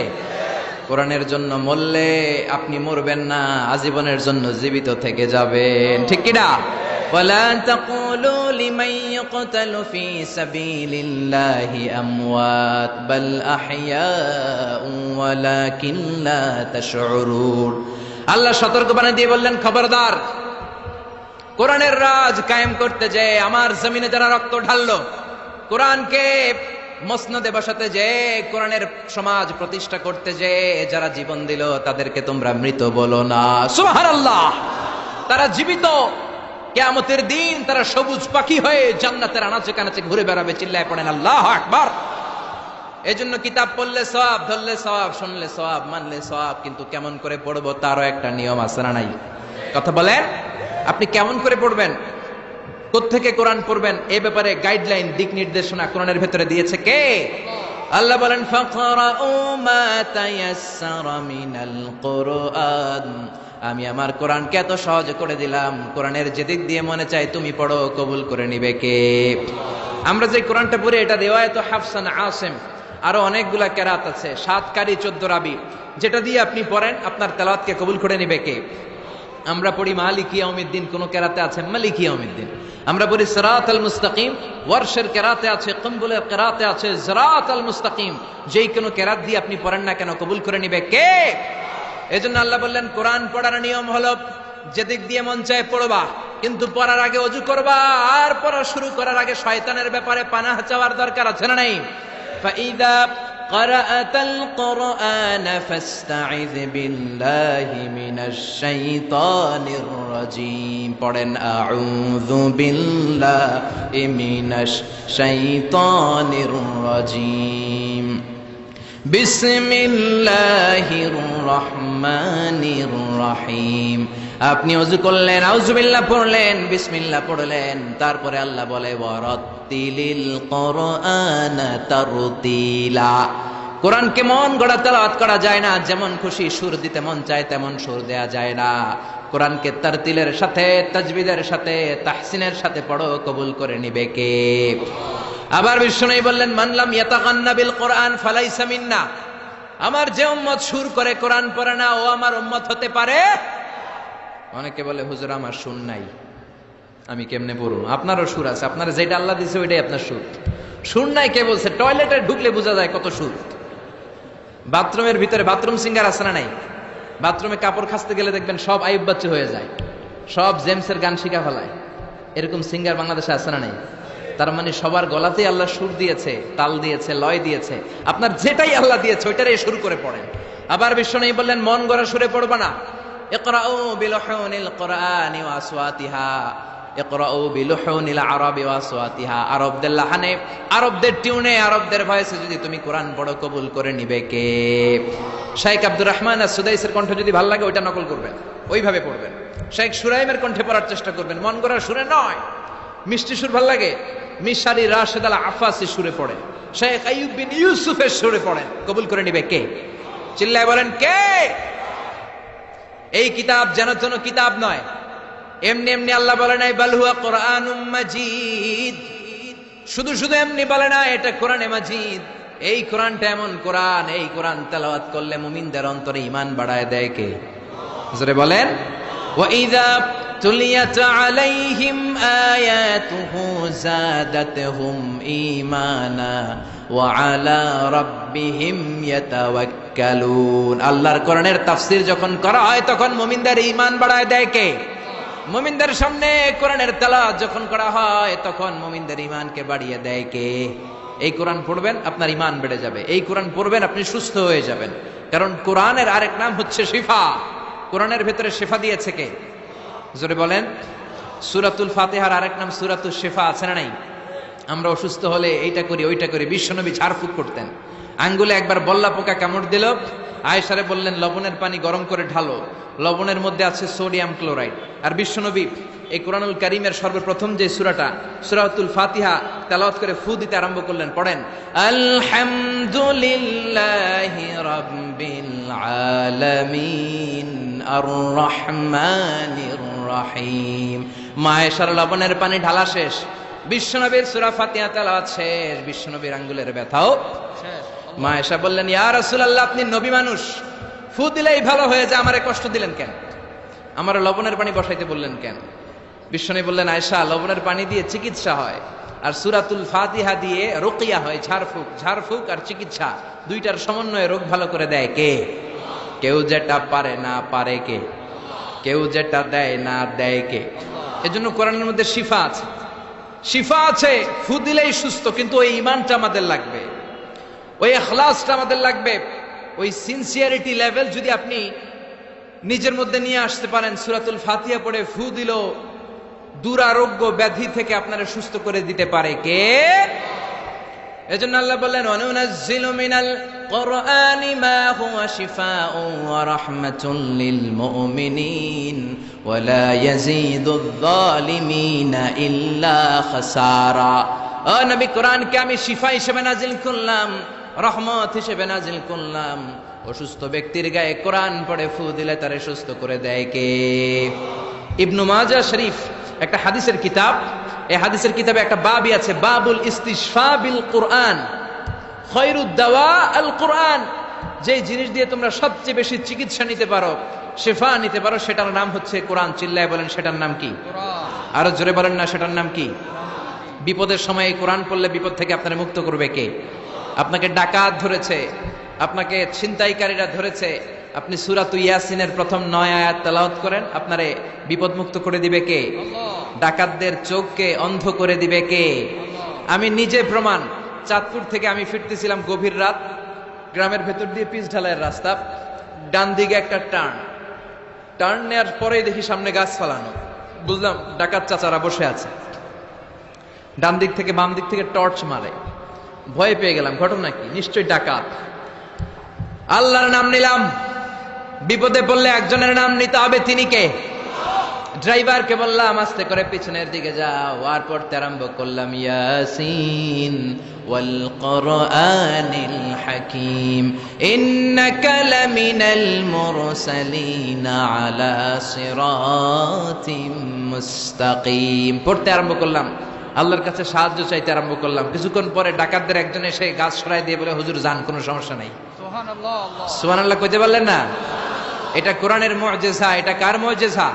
Speaker 2: কোরআনের জন্য মরলে আপনি মরবেন না, আজীবনের জন্য জীবিত থেকে যাবেন। ঠিক কিনা? ولا تقولوا لمن يقتل في سبيل الله أموات بل أحياء ولكن لا تشعرون। আল্লাহ সতর্ক বানিয়ে দিয়ে বললেন, খবরদার, কোরআনের রাজ কায়েম করতে যে, আমার জমিনে যারা রক্ত ঢাললো, কোরআনকে মসনদে বসাতে যে, কোরআনের সমাজ প্রতিষ্ঠা করতে যে যারা জীবন দিল, তাদেরকে তোমরা মৃত বলো না। সুবহানাল্লাহ। তারা জীবিত। কিয়ামতের দিন তারা সবুজ পাখি হয়ে জান্নাতের আনাচে কানাচে ঘুরে বেড়াবে। চিল্লায় পড়েন আল্লাহু আকবার। এজন্য কিতাব পড়লে সওয়াব, ধরলে সওয়াব, শুনলে সওয়াব, মানলে সওয়াব, কিন্তু কেমন করে পড়বো তারও একটা নিয়ম আছে না নাই? কথা বলেন। আপনি কেমন করে পড়বেন, কোত্থেকে কোরআন পড়বেন, এই ব্যাপারে গাইডলাইন, দিক নির্দেশনা কোরআনের ভেতরে দিয়েছে কে? আল্লাহ বলেন, ফাকরাউ মা তায়াসসারা মিনাল কুরআন। আমি আমার কোরআনকে এত সহজ করে দিলাম, কোরআনের যেদিক দিয়ে মনে চায় তুমি পড়ো, কবুল করে নিবে কে? আমরা যে কোরআনটা পড়ি, এটা রিওয়ায়াত হাফসান আসিম, আরো অনেকগুলা কেরাত আছে, 7 কারি 14 রাবি, যেটা দিয়ে আপনি পড়েন আপনার তেলাওয়াতকে কবুল করে নিবে কে? আমরা পড়ি মালিকি ইয়াউমিদ্দিন, কোন কেরাতে আছে মালিকি ইয়াউমিদ্দিন। আমরা পড়ি সিরাতাল মুস্তাকিম, ওয়ারশের কেরাতে আছে, কুম্বুলের কেরাতে আছে সিরাতাল মুস্তাকিম। যেই কোনো কেরাত দিয়ে আপনি পড়েন না কেন, কবুল করে নিবে কে? এজন্য আল্লাহ বললেন, কোরআন পড়ার নিয়ম হলো যেদিক দিয়ে মন চায় পড়বা, কিন্তু পড়ার আগে ওযু করবা, আর পড়া শুরু করার আগে শয়তানের ব্যাপারে পানাহ চাওয়ার দরকার আছে না নাই? ফাইদা ক্বারাআতাল কুরআন ফাসতাইয বিল্লাহি মিনাশ শাইতানির রাজীম। পড়েন, আউযু বিল্লাহি মিনাশ শাইতানির রাজীম, বিসমিল্লাহির রহমানির রহিম। আপনি ওযু করলেন, আউযুবিল্লাহ পড়লেন, বিসমিল্লাহ পড়লেন, তারপরে আল্লাহ বলে, ওয়ারাত্তিলিল কুরআনা তারতিলা। কোরআনকে মন গড়া তেলাওয়াত করা যায় না, যেমন খুশি সুর দিতে মন চায় তেমন সুর দেয়া যায় না। কোরআনকে তারতিলের সাথে, তাজবিদের সাথে, তাহসিনের সাথে পড়ো, কবুল করে নিবে কে? আবার বিশ্বনবী বললেন, মান লাম ইয়াতাগান্না বিল কোরআন ফালাইসা মিন্না। আমার যে উম্মত সুর করে কোরআন পড়ে না, ও আমার উম্মত হতে পারে। অনেকে বলে, হুজুর আমার সুর নাই, আমি কেমনে পড়ব? আপনারও সুর আছে, আপনার যেটা আল্লাহ দিয়েছে ওইটাই আপনার সুর। সুর নাই কে বলছে? টয়লেটে ঢুকলে বোঝা যায় কত সুর। বাথরুমের ভিতরে বাথরুম সিঙ্গার আছে না নাই? বাথরুমে কাপড় খাসতে গেলে দেখবেন সব আইয়ুব বাচ্চু হয়ে যায়, সব জেমসের গান শিখা ফেলায়। এরকম সিঙ্গার বাংলাদেশে আছে না নাই? তার মানে সবার গলাতেই আল্লাহ সুর দিয়েছে, তাল দিয়েছে, লয় দিয়েছে। আপনার যেটাই আল্লাহ দিয়েছে ওইটারই শুরু করে পড়েন। আবার বিশ্বনবী বললেন, মন গড়া সুরে পড়বা না। ইকরাউ বিলুহুনিল কুরআনি ওয়া আসওয়াতিহা, ইকরাউ বিলুহুনিল আরাবি ওয়া আসওয়াতিহা। আরবদের লাহানে, আরবদের টিউনে, আরবদের ভয়েসে যদি তুমি কোরআন পড়ো, কবুল করে নিবে কে? শেখ আব্দুর রহমান as-সুদাইসের কণ্ঠ যদি ভালো লাগে ওইটা নকল করবেন, ওইভাবে পড়বেন। শেখ সুরাইমের কণ্ঠে পড়ার চেষ্টা করবেন, মন গড়া সুরে নয়। মিষ্টি সুর ভাল লাগে, মিশারি রাশেদ আল আফাসি সুরে পড়েন, শেখ আইয়ুব বিন ইউসুফের সুরে পড়েন, কবুল করে নিবে কে? চিল্লায় বলেন কে? এই কিতাব যেন যেন কিতাব নয়, এমনি এমনি আল্লাহ বলে নাই বাল হুয়া কুরআনুম মাজিদ। শুধু শুধু এমনি বলে না এটা কোরআনে মাজিদ। এই কোরআনটা এমন কোরআন, এই কোরআন তেলাওয়াত করলে মুমিনদের অন্তরে ঈমান বাড়ায় দেয় কে? জোরে বলেন। ওয়া ইযা তুলিয়াত আলাইহিম আয়াতুহু যাদাতহুম ঈমানা ওয়া আলা রাব্বিহিম ইয়াতাওয়াক্কালুন। আল্লাহর কোরআনের তাফসীর যখন করা হয় তখন মুমিনদের ঈমান বাড়ায় দেয় কে? মুমিনদের সামনে কোরআনের তেলাওয়াত যখন করা হয় তখন মুমিনদের ঈমানকে বাড়িয়ে দেয় কে? এই কোরআন পড়বেন আপনার ঈমান বেড়ে যাবে, এই কোরআন পড়বেন আপনি সুস্থ হয়ে যাবেন। কারণ কোরআনের আরেক নাম হচ্ছে শিফা। কোরআনের ভেতরে শিফা দিয়েছে কে? জোরে বলেন। সূরাতুল ফাতিহার আরেক নাম সূরাতুশ শিফা, আছে না নাই? আমরা অসুস্থ হলে এইটা করি ওইটা করি। বিশ্বনবী ঝাড়ফুঁক করতেন, আঙ্গুলে একবার বল্লা পোকা কামড় দিল, আয়েশারে বললেন লবণের পানি গরম করে ঢালো, লবণের মধ্যে আছে সোডিয়াম ক্লোরাইড। আর বিশ্বনবী এই কোরআনুল কারীমের সর্বপ্রথম যে সূরাটা, সূরাতুল ফাতিহা তেলাওয়াত করে ফু দিতে আরম্ভ করলেন। পড়েন, আলহামদুলিল্লাহি রাব্বিল আলামিন আর রহমানির রহিম। মা আয়েশার লবণের পানি ঢালা শেষ, বিশ্বনবীর সূরা ফাতিহা তেলাওয়াত শেষ, বিশ্বনবীর আঙ্গুলের ব্যথাও শেষ। মা আয়েশা বললেন, ইয়া রাসূলুল্লাহ আপনি নবী মানুষ, ফু দিলেই ভালো হয়ে যায়, আমারে কষ্ট দিলেন কেন? আমার লবণের পানি বসাইতে বললেন কেন? বিশ্বনবী বললেন, আয়েশা লবণের পানি দিয়ে চিকিৎসা হয় আর সূরাতুল ফাতিহা দিয়ে রুকিয়া হয়, ঝাড়ফুঁক। ঝাড়ফুঁক আর চিকিৎসা দুইটার সমন্বয়ে রোগ ভালো করে দেয় কে? কেউ যেটা পারে না পারে কে? কেউ যেটা দেয় না দেয় কে? এজন্য কোরআনের মধ্যে শিফা আছে, শিফা আছে। ফু দিলেই সুস্থ, কিন্তু ওই ঈমানটা আমাদের লাগবে, ওই ইখলাসটা আমাদের লাগবে, ওই সিনসিয়ারিটি লেভেল যদি আপনি নিজের মধ্যে নিয়ে আসতে পারেন, সূরাতুল ফাতিহা পড়ে ফু দিল দুরারোগ্য ব্যাধি থেকে আপনারা সুস্থ করে দিতে পারে কে? এজন্য আল্লাহ বললেন, ওয়ানুনাজ্জিলু মিনাল কুরআনি মা হুয়া শিফাউন ওয়া রাহমাতুল লিল মুমিনিন ওয়া লা ইয়াজিদুয যালিমিনা ইল্লা খাসারা। ও নবী, কোরআনকে আমি শিফা হিসেবে নাজিল করলাম, রহমত হিসেবে নাজিল করলাম। অসুস্থ ব্যক্তির গায়ে কোরআন পড়ে ফু দিলে তারে সুস্থ করে দেয় কে? ইবনু মাজাহ শরীফ একটা হাদিসের কিতাব, এই হাদিসের কিতাবে একটা বাবই আছে, বাবুল ইস্তিশফা বিল কুরআন, খায়রুদ দাওয়া আল কুরআন। যে জিনিস দিয়ে তোমরা সবচেয়ে বেশি চিকিৎসা নিতে পারো, শিফা নিতে পারো, সেটার নাম হচ্ছে কোরআন। চিল্লায় বলেন সেটার নাম কি? কোরআন। আরো জোরে বলেন না, সেটার নাম কি? বিপদের সময় এই কোরআন পড়লে বিপদ থেকে আপনারা মুক্ত করবে কে? আপনাকে ডাকাত ধরেছে, আপনাকে ছিনতাইকারীরা ধরেছে, আপনি সূরাতুল ইয়াসিনের প্রথম 9 আয়াত তেলাওয়াত করেন, আপনারে বিপদ মুক্ত করে দিবে কে? ডাকাতদের চোখকে অন্ধ করে দিবে কে? আমি নিজে প্রমাণ। চাঁদপুর থেকে আমি ফিরতেছিলাম গভীর রাত, গ্রামের ভেতর দিয়ে পিচ ঢালাইয়ের রাস্তা, ডান দিকে একটা টার্ন নেওয়ার পরেই দেখি সামনে গাছ ফালানো, বুঝলাম ডাকাত চাচারা বসে আছে। ডান দিক থেকে বাম দিক থেকে টর্চ মারে, ভয় পেয়ে গেলাম, ঘটনা কি? নিশ্চয়ই ডাকাত। আল্লাহর নাম নিলাম, বিপদে পড়লে একজনের নাম নিতে হবে, তিনি কে? ড্রাইভারকে বললাম আস্তে করে পিছনের দিকে যাও, আর পড়তে আরম্ভ করলাম, ইয়াসিন ওয়াল কুরআনিল হাকীম ইন্নাকা লামিনাল মুরসালিন আলা সিরাতিম মুস্তাকিম। পড়তে আরম্ভ করলাম, আল্লাহর কাছে সাহায্য চাইতে আরম্ভ করলাম। কিছুক্ষণ পরে ডাকাতদের একজন এসে গাছ সরাই দিয়ে বলে, হুজুর যান, কোনো সমস্যা নাই। সুবহানাল্লাহ কইতে পারলেন না? এটা কোরআনের মুআজিজা। এটা কার মুআজিজা?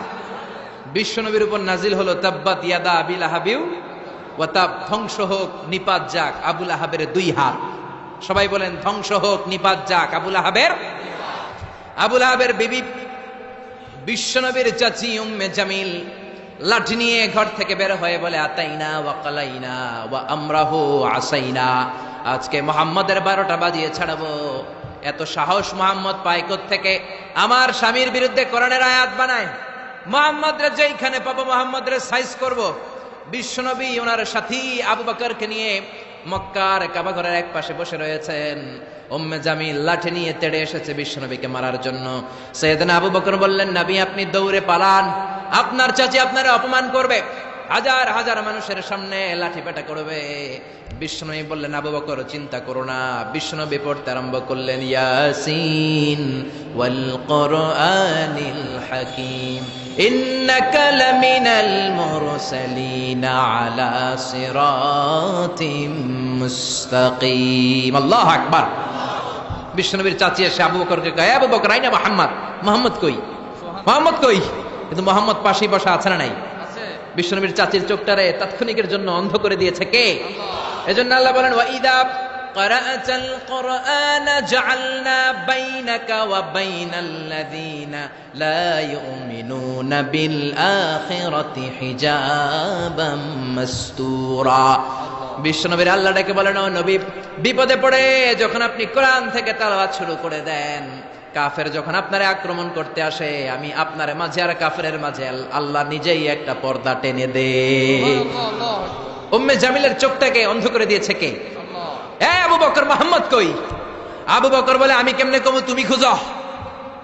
Speaker 2: বিশ্বনবীর উপর নাজিল হলো তাব্বাত ইয়াদা আবি লাহাবিউ ওয়া তাব, ধ্বংস হোক নিপাত যাক আবু লাহাবের দুই হাত। সবাই বলেন ধ্বংস হোক নিপাত যাক আবু লাহাবের। আবু লাহাবের বিবি বিশ্বনবীর চাচি উম্মে জামিল লাঠি নিয়ে ঘর থেকে বের হয়ে বলে, আতাইনা ওয়া কালাইনা ওয়া আমরাহু আসাইনা, আজকে মুহাম্মাদের 12টা বাজিয়ে ছাড়াবো। এত সাহস মুহাম্মদ পায় কোত্থেকে? আমার স্বামীর বিরুদ্ধে কোরআনের আয়াত বানায়। মুহাম্মদরে যেইখানে পাবো মুহাম্মদরে সাইজ করব। বিশ্বনবী ওনার সাথী আবু বকরকে নিয়ে মক্কার কাবা ঘরের এক পাশে বসে রয়েছেন। উম্মে জামিল লাঠি নিয়ে তেড়ে এসেছে বিশ্বনবীকে মারার জন্য। সাইয়েদনা আবু বকর বললেন, নবী আপনি দৌড়ে পালান, আপনার চাচি আপনারে অপমান করবে, হাজার হাজার মানুষের সামনে লাঠি পেটা করবে। বিশ্বনবী বললেন, আবু বকর চিন্তা করো না। বিশ্বনবী পড়তে আরম্ভ করলেন, ইয়াসিন ওয়াল কুরআনিল হাকীম ইন্নাকা লামিনাল মুরসালিন আলা সিরাতিম মুস্তাকিম। আল্লাহু আকবার। বিশ্বনবীর চাচি এসে আবু বকরকে কয়, আবু বকর আইনা মুহাম্মদ, মুহাম্মদ কই, মুহাম্মদ কই? কিন্তু মুহাম্মদ পাশেই বসা আছে না নাই? বিশ্বনবীর চাচির চোখটারে তাৎক্ষণিকের জন্য অন্ধ করে দিয়েছে কে? এজন্য আল্লাহ বলেন, ওয়া ইদা ক্বারাআতাল কুরআনা জাআলনা বাইনাকা ওয়া বাইনাল্লাযীনা লা ইউমিনুনা বিল আখিরাতি হিজাবাম মাসতুরা। বিশ্বনবীর আল্লাহ ডেকে বলেন, ও নবী, বিপদে পড়ে যখন আপনি কোরআন থেকে তেলাওয়াত শুরু করে দেন, কাফের যখন আপনারে আক্রমণ করতে আসে, আমি আপনার মাঝে আর কাফেরের মাঝে আল্লাহ নিজেই একটা পর্দা টেনে দে। উম্মে জামিলের চোখটাকে অন্ধ করে দিয়েছে কে? আবু বকর, মুহাম্মদ কই? আবু বকর বলে, আমি কেমনে কমু, তুমি খুঁজো।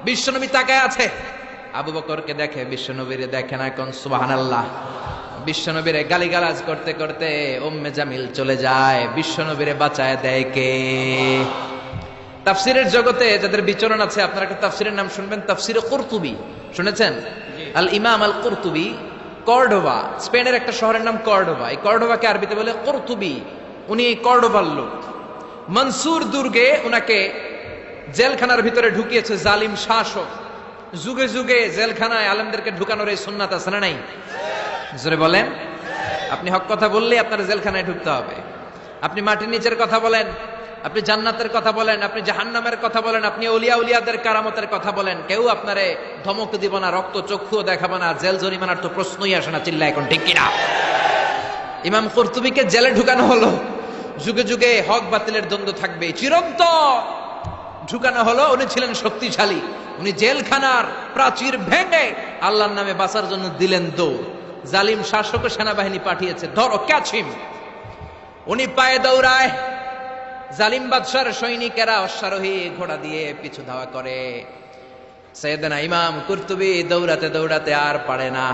Speaker 2: বিশ্বনবী তাকায় আছে, আবু বকরকে দেখে, বিশ্বনবীরে দেখে না। কোন সুবহানাল্লাহ। বিশ্বনবীরে গালিগালাজ করতে করতে উম্মে জামিল চলে যায়। বিশ্বনবীরে বাঁচায় দেয় কে? তাফসিরের জগতে যাদের বিচরণ আছে, আপনারা একটা তাফসিরের নাম শুনবেন, তাফসিরে কুরতুবী। শুনেছেন? আল ইমাম আল কুরতুবী, কর্ডোবা, স্পেনের একটা শহরের নাম কর্ডোবা। এই কর্ডোবাকে আরবিতে বলে কুরতুবী। উনি এই কর্ডোবার লোক। মনসুর দুর্গে উনাকে জেলখানার ভিতরে ঢুকিয়েছে জালিম শাসক। যুগে যুগে জেলখানায় আলেমদেরকে ঢুকানোর এই সুন্নাত আছে না নাই? জোরে বলেন। আপনি হক কথা বললেই আপনার জেলখানায় ঢুকতে হবে। আপনি মাটির নিচের কথা বলেন, আপনি জান্নাতের কথা বলেন, আপনি জাহান্নামের কথা বলেন, আপনি ওলিয়া উলিয়াদের কারামতের কথা বলেন, কেউ আপনারে ধমক দিব না, রক্ত চক্ষুও দেখাবো না, জেল জরিমানার তো প্রশ্নই আসে না। চিল্লা এখন ঠিক কিনা? ইমাম কুরতুবীকে জেলে ঢুকানো হলো। যুগে যুগে হক বাতিলের দ্বন্দ্ব থাকবে, চিরন্তন ঢুকানো হলো। উনি ছিলেন শক্তিশালী। উনি জেলখানার প্রাচীর ভেঙে আল্লাহর নামে বাঁচার জন্য দিলেন দৌড়। জালিম শাসক সেনাবাহিনী পাঠিয়েছে, ধরো ক্যাচ হিম। উনি পায়ে দৌড়ায়, জালিম বাদশার সৈনিকেরা অশ্বারোহী ঘোড়া দিয়ে পিছু ধাওয়া করে। সাইয়েদনা ইমাম কুরতুবী দৌড়াতে দৌড়াতে আর পারে না।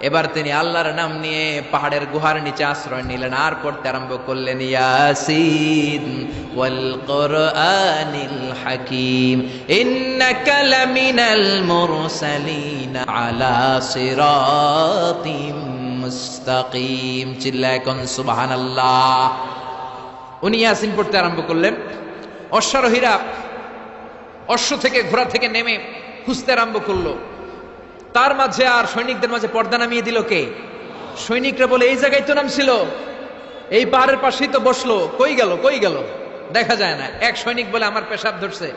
Speaker 2: এবার তিনি আল্লাহর নাম নিয়ে পাহাড়ের গুহার নিচে আশ্রয় নিলেন, আর পড়তে আরম্ভ করলেন, ইয়াসিন ওয়াল কুরআনিল হাকীম ইন্নাকা লামিনাল মুরসালিন আলা সিরাতিম মুস্তাকিম। চিল্লায় কোন সুবহানাল্লাহ। উনি ইয়াসিন পড়তে আরম্ভ করলেন। অশ্বারোহীরা অশ্ব থেকে, ঘোড়া থেকে নেমে খুঁজতে আরম্ভ করলো। তার মাঝে আর সৈনিকদের মাঝে পর্দা নামিয়ে দিল কে? সৈনিকরা বলে, এই জায়গায় তো নাম ছিল, এই পাহাড়ের পাশেই তো বসলো, কই গেল, কই গেল, দেখা যায় না। এক সৈনিক বলে, আমার পেশাব ধরছে।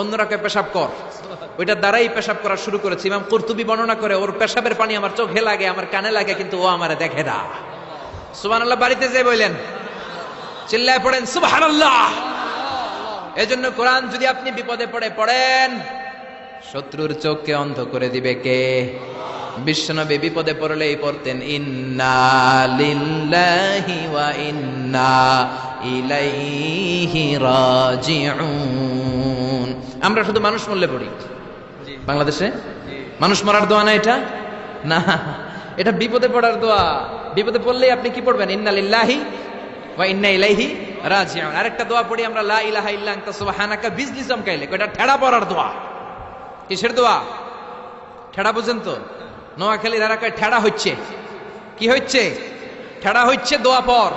Speaker 2: অন্যরা কে পেশাব কর, ওইটা দ্বারাই পেশাব করা শুরু করেছে। ইমাম কুরতুবী বর্ণনা করে, ওর পেশাবের পানি আমার চোখে লাগে, আমার কানে লাগে, কিন্তু ও আমারে দেখে না। সুবহানাল্লাহ। বাড়িতে যে বললেন, চিল্লায় পড়েন সুবহানাল্লাহ। এজন্য কোরআন যদি আপনি বিপদে পড়ে পড়েন, শত্রুর চোখকে অন্ধ করে দিবে কে? বিশ্বনবী বিপদে পড়লেই পড়তেন, ইন্না লিল্লাহি ওয়া ইন্না ইলাইহি রাজিউন। আমরা শুধু মানুষ মরলে পড়ি বাংলাদেশে। মানুষ মরার দোয়া না এটা, না, এটা বিপদে পড়ার দোয়া। বিপদে পড়লেই আপনি কি পড়বেন? ইন্না লিল্লাহি ওয়া ইন্না ইলাইহি রাজিউন। আরেকটা দোয়া পড়ি আমরা, লা ইলাহা ইল্লা আনতা সুবহানাকা, বিজলি চমকাইলে। এটা ঠেড়া পড়ার দোয়া। কিসের দোয়া? ঠেড়া বুঝেন তো? নোয়াখালীর এলাকায় ঠেড়া হচ্ছে। কি হচ্ছে? ঠেড়া হচ্ছে দোয়া পর।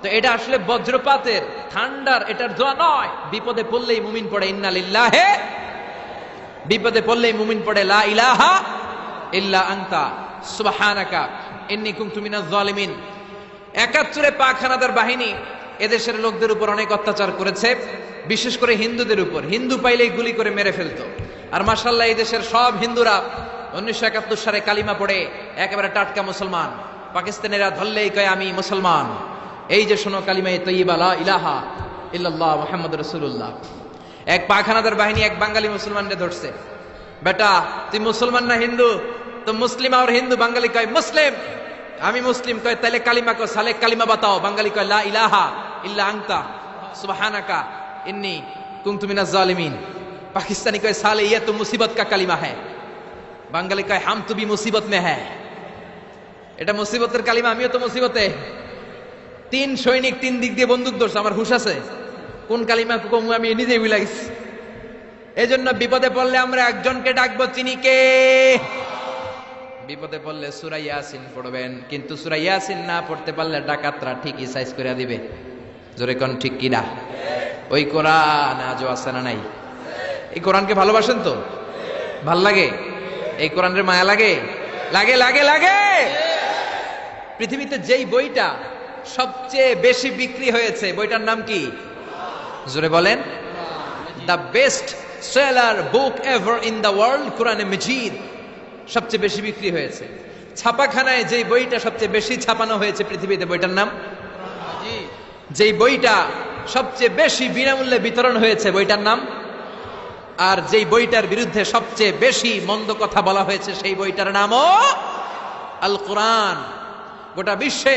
Speaker 2: তো এটা আসলে বজ্রপাতের ঠান্ডার এটার দোয়া নয়। বিপদে পড়লেই মুমিন পড়ে ইন্না লিল্লাহি, বিপদে পড়লেই মুমিন পড়ে লা ইলাহা ইল্লা আনতা সুবহানাকা ইন্নী কুনতু মিনাজ জালিমিন। ৭১ পাক হানাদার বাহিনী এদেশের লোকদের উপর অনেক অত্যাচার করেছে, বিশেষ করে হিন্দুদের উপর। হিন্দু পাইলেই গুলি করে মেরে ফেলতো। আর মাশাআল্লাহ এই দেশের সব হিন্দুরা ১৯৭১ সালে কালিমা পড়ে একেবারে টাটকা মুসলমান। পাকিস্তানিরা ধরলেই কয় আমি মুসলমান। এই যে শোনো কালিমায়ে তয়্যিবা লা ইলাহা ইল্লাল্লাহ মুহাম্মাদুর রাসূলুল্লাহ। এক পাক হানাদার বাহিনী এক বাঙালি মুসলমানকে ধরছে। বেটা তুই মুসলমান না হিন্দু? তো মুসলিম আর হিন্দু। বাঙালি কয় মুসলিম। আমি মুসলিম। কয় তাহলে কালিমা কো সালে কালিমা বাতাও। বাঙালি কয় লা ইলাহা ইল্লা আনতা সুবহানাকা ইন্নী কুনতু মিনাজ জালিমিন। পাকিস্তানি কয় সালে ইয়ে তো মুসিবত কা কালিমা হ্যায়। বাঙালি কয় হাম তো ভি মুসিবত মে হ্যায়। এটা মুসিবতের কালিমা, আমিও তো মুসিবতে। ৩ সৈনিক ৩ দিক দিয়ে বন্দুক ধরছে। আমার হুশ আছে কোন কালিমা কমু আমি নিজেই ভুলে গেছি। এই জন্য বিপদে পড়লে আমরা একজনকে ডাকবো, চিনি কে? বিপদে পড়লে সূরা ইয়াসিন পড়বেন। কিন্তু সূরা ইয়াসিন না পড়তে পারলে ডাকাতরা ঠিকই সাইজ করে দিবে। জোরে কোন ঠিক কিনা? ওই কোরআন আজও আছে না নাই? এই কোরআনকে ভালোবাসেন তো? ভাল লাগে? এই কোরআনের মায়া লাগে? লাগে লাগে লাগে। পৃথিবীতে যেই বইটা সবচেয়ে বেশি বিক্রি হয়েছে বইটার নাম কি? জোরে বলেন। The best seller book ever in the world, কোরআনে মাজিদ সবচেয়ে বেশি বিক্রি হয়েছে। ছাপাখানায় যেই বইটা সবচেয়ে বেশি ছাপানো হয়েছে পৃথিবীতে বইটার নাম? যেই বইটা সবচেয়ে বেশি বিনামূল্যে বিতরণ হয়েছে বইটার নাম? আর যেই বইটার বিরুদ্ধে সবচেয়ে বেশি মন্দ কথা বলা হয়েছে সেই বইটার নামও আল কোরআন। গোটা বিশ্বে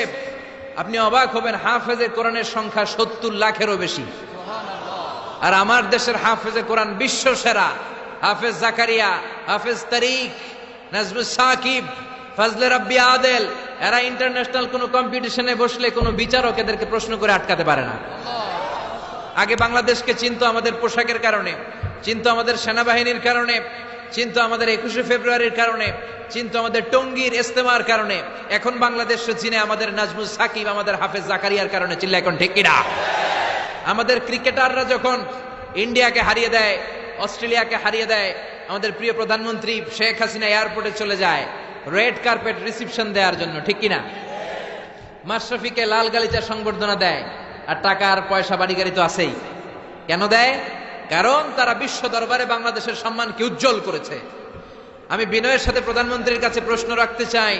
Speaker 2: আপনি অবাক হবেন, হাফেজে কোরআনের সংখ্যা ৭০ লাখেরও বেশি। আর আমার দেশের হাফেজে কোরআন বিশ্ব সেরা। হাফেজ জাকারিয়া, হাফেজ তারিক, নাজমুস সাকিব, ফজলে রাব্বি আদেল, এরা ইন্টারন্যাশনাল কোন কম্পিটিশনে বসলে কোনো বিচারক এদেরকে প্রশ্ন করে আটকাতে পারে না। আগে বাংলাদেশকে চিনতো আমাদের পোশাকের কারণে, চিনতো আমাদের সেনাবাহিনীর কারণে, চিনতো আমাদের ২১শে ফেব্রুয়ারির কারণে, চিনতো আমাদের টঙ্গীর ইস্তেমার কারণে। এখন বাংলাদেশে চিনে আমাদের নাজমুস সাকিব, আমাদের হাফেজ জাকারিয়ার কারণে। চিল্লা এখন ঠিক কিনা? আমাদের ক্রিকেটাররা যখন ইন্ডিয়াকে হারিয়ে দেয়, অস্ট্রেলিয়াকে হারিয়ে দেয়, আমাদের প্রিয় প্রধানমন্ত্রী শেখ হাসিনা এয়ারপোর্টে চলে যায় রেড কার্পেট রিসিপশন দেওয়ার জন্য, ঠিক কিনা? মাশরাফিকে লাল গালিচা সংবর্ধনা দেয়। আর টাকা আর পয়সা বাড়ি গাড়ি তো আছেই। কেন দেয়? কারণ তারা বিশ্ব দরবারে বাংলাদেশের সম্মানকে উজ্জ্বল করেছে। আমি বিনয়ের সাথে প্রধানমন্ত্রীর কাছে প্রশ্ন রাখতে চাই,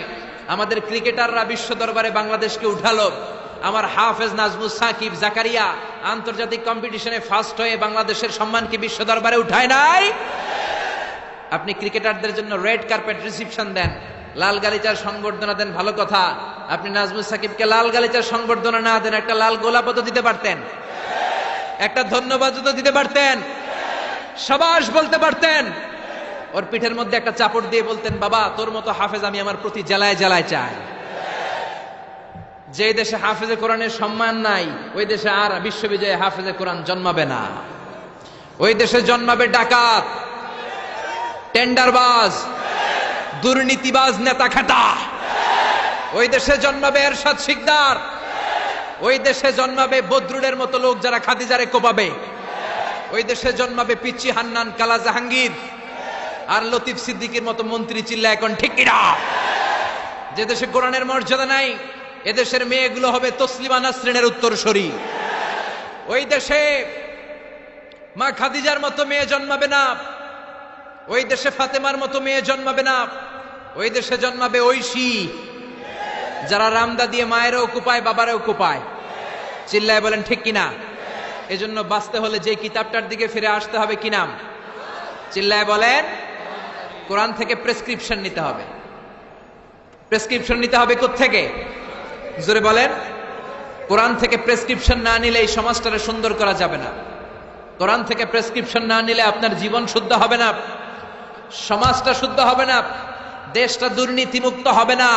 Speaker 2: আমাদের ক্রিকেটাররা বিশ্ব দরবারে বাংলাদেশকে উঠালো, আমার হাফেজ নাজমুস সাকিব জাকারিয়া আন্তর্জাতিক কম্পিটিশনে ফার্স্ট হয়ে বাংলাদেশের সম্মানকে বিশ্ব দরবারে উঠায় নাই? আপনি ক্রিকেটারদের জন্য রেড কার্পেট রিসিপশন দেন, লাল গালিচার সংবর্ধনা দেন, ভালো কথা। আপনি নাজমুস সাকিবকে লাল গালিচার সংবর্ধনা না দেন, একটা লাল গোলাপও তো দিতে পারতেন, একটা ধন্যবাদ তো দিতে পারতেন, সাবাস বলতে পারতেন। ওর পিঠের মধ্যে একটা চাপড় দিয়ে বলতেন, বাবা তোর মতো হাফেজ আমি আমার প্রতি জেলায় জেলায় চাই। যে দেশে হাফেজে কোরআনের সম্মান নাই, ওই দেশে আর বিশ্ববিজয়ে হাফেজে কোরআন জন্মাবে না। ওই দেশে জন্মাবে ডাকাত, টেন্ডারবাজ, দুর্নীতিবাজ, নেতা খাটা। ওই দেশে জন্মাবে এরশাদ শিকদার। ওই দেশে জন্মাবে বদরুলের মতো লোক যারা খাদিজারে কোপাবে। ওই দেশে জন্মাবে পিচ্চি হান্নান, কালা জাহাঙ্গীর আর লতিফ সিদ্দিকীর মতো মন্ত্রী। চিল্লা এখন ঠিক কিনা? যে দেশে কোরআনের মর্যাদা নাই, এদেশের মেয়েগুলো হবে তসলিমা নাসরিনের উত্তরসূরি। ওই দেশে মা খাদিজার মতো মেয়ে জন্মাবে না, ওই দেশে ফাতেমার মতো মেয়ে জন্মাবে না। ওই দেশে জন্মাবে ঐশী, যারা রামদা দিয়ে মায়েরও কুপায়, বাবারও কুপায়। চিল্লায় বলেন ঠিক কিনা? এজন্য বাঁচতে হলে যে কিতাবটার দিকে ফিরে আসতে হবে, কি নাম? চিল্লায় বলেন। কোরআন থেকে প্রেসক্রিপশন নিতে হবে। প্রেসক্রিপশন নিতে হবে কোত্থেকে? জোরে বলেন। কোরআন থেকে প্রেসক্রিপশন না নিলে এই সমাজটারে সুন্দর করা যাবে না। কোরআন থেকে প্রেসক্রিপশন না নিলে আপনার জীবন শুদ্ধ হবে না, সমাজটা শুদ্ধ হবে না, দেশটা দুর্নীতিমুক্ত হবে না।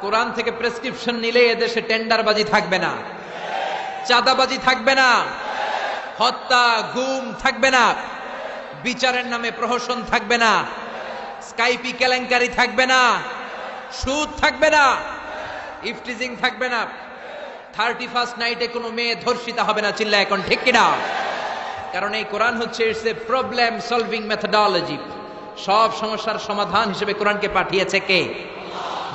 Speaker 2: কোরআন থেকে প্রেসক্রিপশন নিলে এদেশে টেন্ডারবাজি থাকবে না, চাঁদাবাজি থাকবে না, হত্যা গুম থাকবে না, বিচারের নামে প্রহসন থাকবে না, স্কাইপি কেলেঙ্কারি থাকবে না, সুদ থাকবে না। ইফটিজিং থাকবে না, 31st নাইটে কোনো মেয়ে ধর্ষিতা হবে না, চিল্লা এখন ঠিক কিনা? কারণ এই কোরআন হচ্ছে it's a problem solving methodology. সব সমস্যার সমাধান হিসেবে কোরআনকে পাঠিয়েছে কে?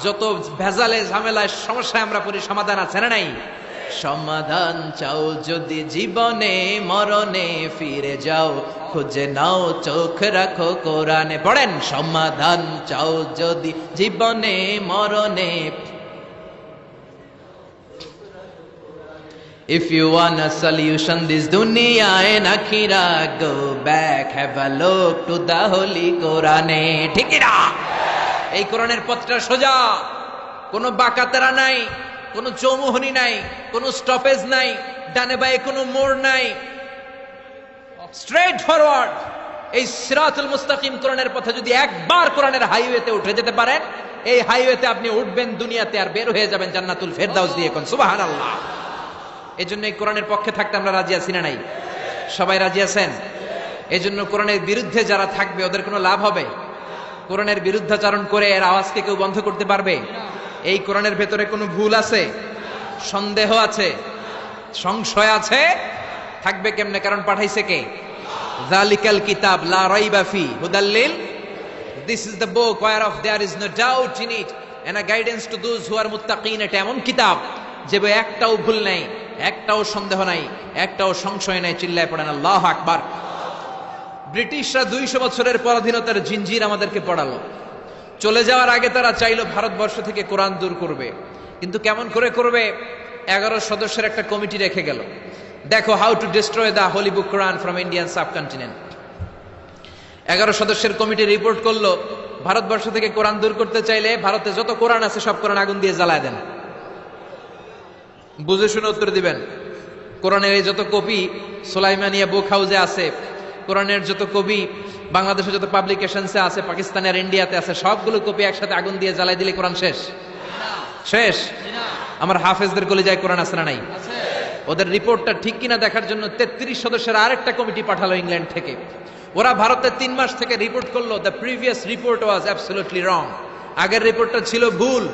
Speaker 2: যত ভেজালে ঝামেলায় সমস্যায় আমরা পড়ি, সমাধান আছে না নাই? সমাধান চাও যদি জীবনে মরণে ফিরে যাও, খুঁজে নাও চোখ রাখো কোরআনে। পড়েন, সমাধান চাও যদি জীবনে মরণে। If you want a solution this dunya and akhirah, go back, have a look to the holy Quran. ঠিক না? এই কোরআনের পথটা সোজা, কোনো বাঁকাতেরা নাই, কোনো চৌমুহনী নাই, কোনো স্টপেজ নাই, ডানে বাঁয়ে কোনো মোড় নাই, স্ট্রেট ফরওয়ার্ড। এই সিরাতুল মুস্তাকিম কোরআনের পথে যদি একবার কোরআনের হাইওয়েতে উঠে যেতে পারেন, এই হাইওয়েতে আপনি উঠবেন দুনিয়াতে আর বের হয়ে যাবেন জান্নাতুল ফেরদাউস দিয়ে। কোন সুবহানাল্লাহ। এই জন্য এই কোরআনের পক্ষে থাকতে আমরা রাজি আছি না নাই? সবাই রাজি আছেন? এই জন্য কোরআনের বিরুদ্ধে যারা থাকবে ওদের কোনো লাভ হবে? কোরআনের বিরুদ্ধাচরণ করে এর আওয়াজকে কেউ বন্ধ করতে পারবে? এই কোরআনের ভেতরে কোনো ভুল আছে, সন্দেহ আছে, সংশয় আছে? থাকবে কেমনে? কারণ পাঠাইছে কে? যালিকাল কিতাব লা রাইবা ফি হুদাল লিল, this is the book whereof there is no doubt in it and a guidance to those who are muttaqin। এটা এমন কিতাব যে বই একটাও ভুল নাই, একটাও সন্দেহ নাই, একটাও সংশয় নাই। চিল্লায় পড়েন আল্লাহু আকবার। ব্রিটিশরা 200 বছরের পরাধীনতার জিঞ্জির আমাদেরকে পড়ালো। চলে যাওয়ার আগে তারা চাইলো ভারতবর্ষ থেকে কোরআন দূর করবে, কিন্তু কেমন করে করবে? 11 সদস্যের একটা কমিটি রেখে গেল। দেখো, how to destroy the holy book Quran from Indian subcontinent. 11 সদস্যের কমিটি রিপোর্ট করলো, ভারতবর্ষ থেকে কোরআন দূর করতে চাইলে ভারতে যত কোরআন আছে সব কোরআন আগুন দিয়ে জ্বালায় দেন। বুঝে শুনে উত্তর দিবেন। কোরআনের এই যত কপি সুলাইমানিয়া বুক হাউসে আছে, কোরআনের যত কপি বাংলাদেশে যত পাবলিকেশনসে আছে, পাকিস্তানে আর ইন্ডিয়াতে আছে, সবগুলো কপি একসাথে আগুন দিয়ে জ্বালাই দিলে কোরআন শেষ? শেষ? আমার হাফেজদের কলিজায় কোরআন আছে না নাই? ওদের রিপোর্টটা ঠিক কিনা দেখার জন্য 33 সদস্যের আরেকটা কমিটি পাঠালো ইংল্যান্ড থেকে। ওরা ভারতে 3 মাস থেকে রিপোর্ট করলো, the previous report was absolutely রং। আগের রিপোর্টটা ছিল ভুল।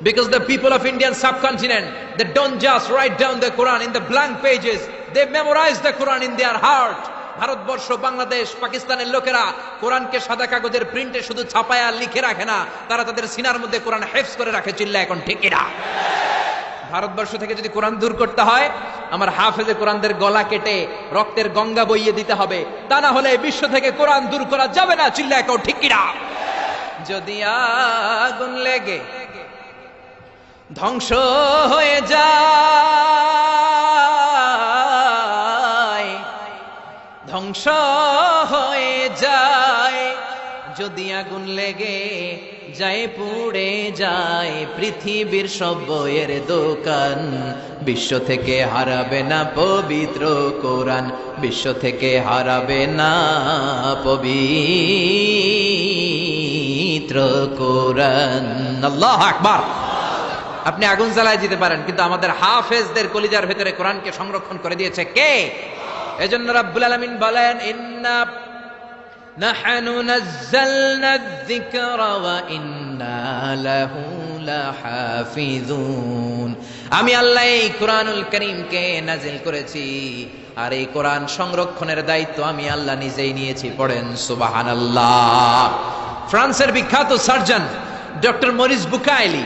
Speaker 2: Because the people of Indian subcontinent, they don't just write down the Quran in the blank pages, they memorize the Quran in their heart. Bharatvarsha, Bangladesh, পাকিস্তানের লোকেরা কোরআনকে সাদা কাগজের প্রিন্টে শুধু ছাপায়া লিখে রাখে না, তারা তাদের সিনার মধ্যে কোরআন হেফজ করে রাখে। চিল্লা এখন ঠিক কিনা? ভারতবর্ষ থেকে যদি কোরআন দূর করতে হয়, আমার হাফেজে কোরআনদের গলা কেটে রক্তের গঙ্গা বইয়ে দিতে হবে, তা না হলে বিশ্ব থেকে কোরআন দূর করা যাবে না। চিল্লা এখন ঠিক কিনা? যদি আগুন লেগে ধ্বংস হয়ে যায়, ধ্বংস হয়ে যায়, যদি আগুন লেগে যায় পুড়ে যায় পৃথিবীর সব বইয়ের দোকান, বিশ্ব থেকে হারাবে না পবিত্র কোরআন, বিশ্ব থেকে হারাবে না পবিত্র কোরআন। আল্লাহু আকবার। আপনি আগুন জ্বালায় দিতে পারেন, কিন্তু আমাদের হাফেজদের কলিজার ভেতরে কোরআনকে সংরক্ষণ করে দিয়েছে কে? এজন্য রাব্বুল আলামিন বলেন, ইন্না নাহনু নাযালনা যিকরা ওয়া ইন্না লাহু লাহাফিজুন। আমি আল্লাহ এই কোরআনুল কারীমকে নাজিল করেছি, আর এই কোরআন সংরক্ষণের দায়িত্ব আমি আল্লাহ নিজেই নিয়েছি। পড়েন সুবহানাল্লাহ। ফ্রান্সের বিখ্যাত surgeon doctor Morris Bucaille,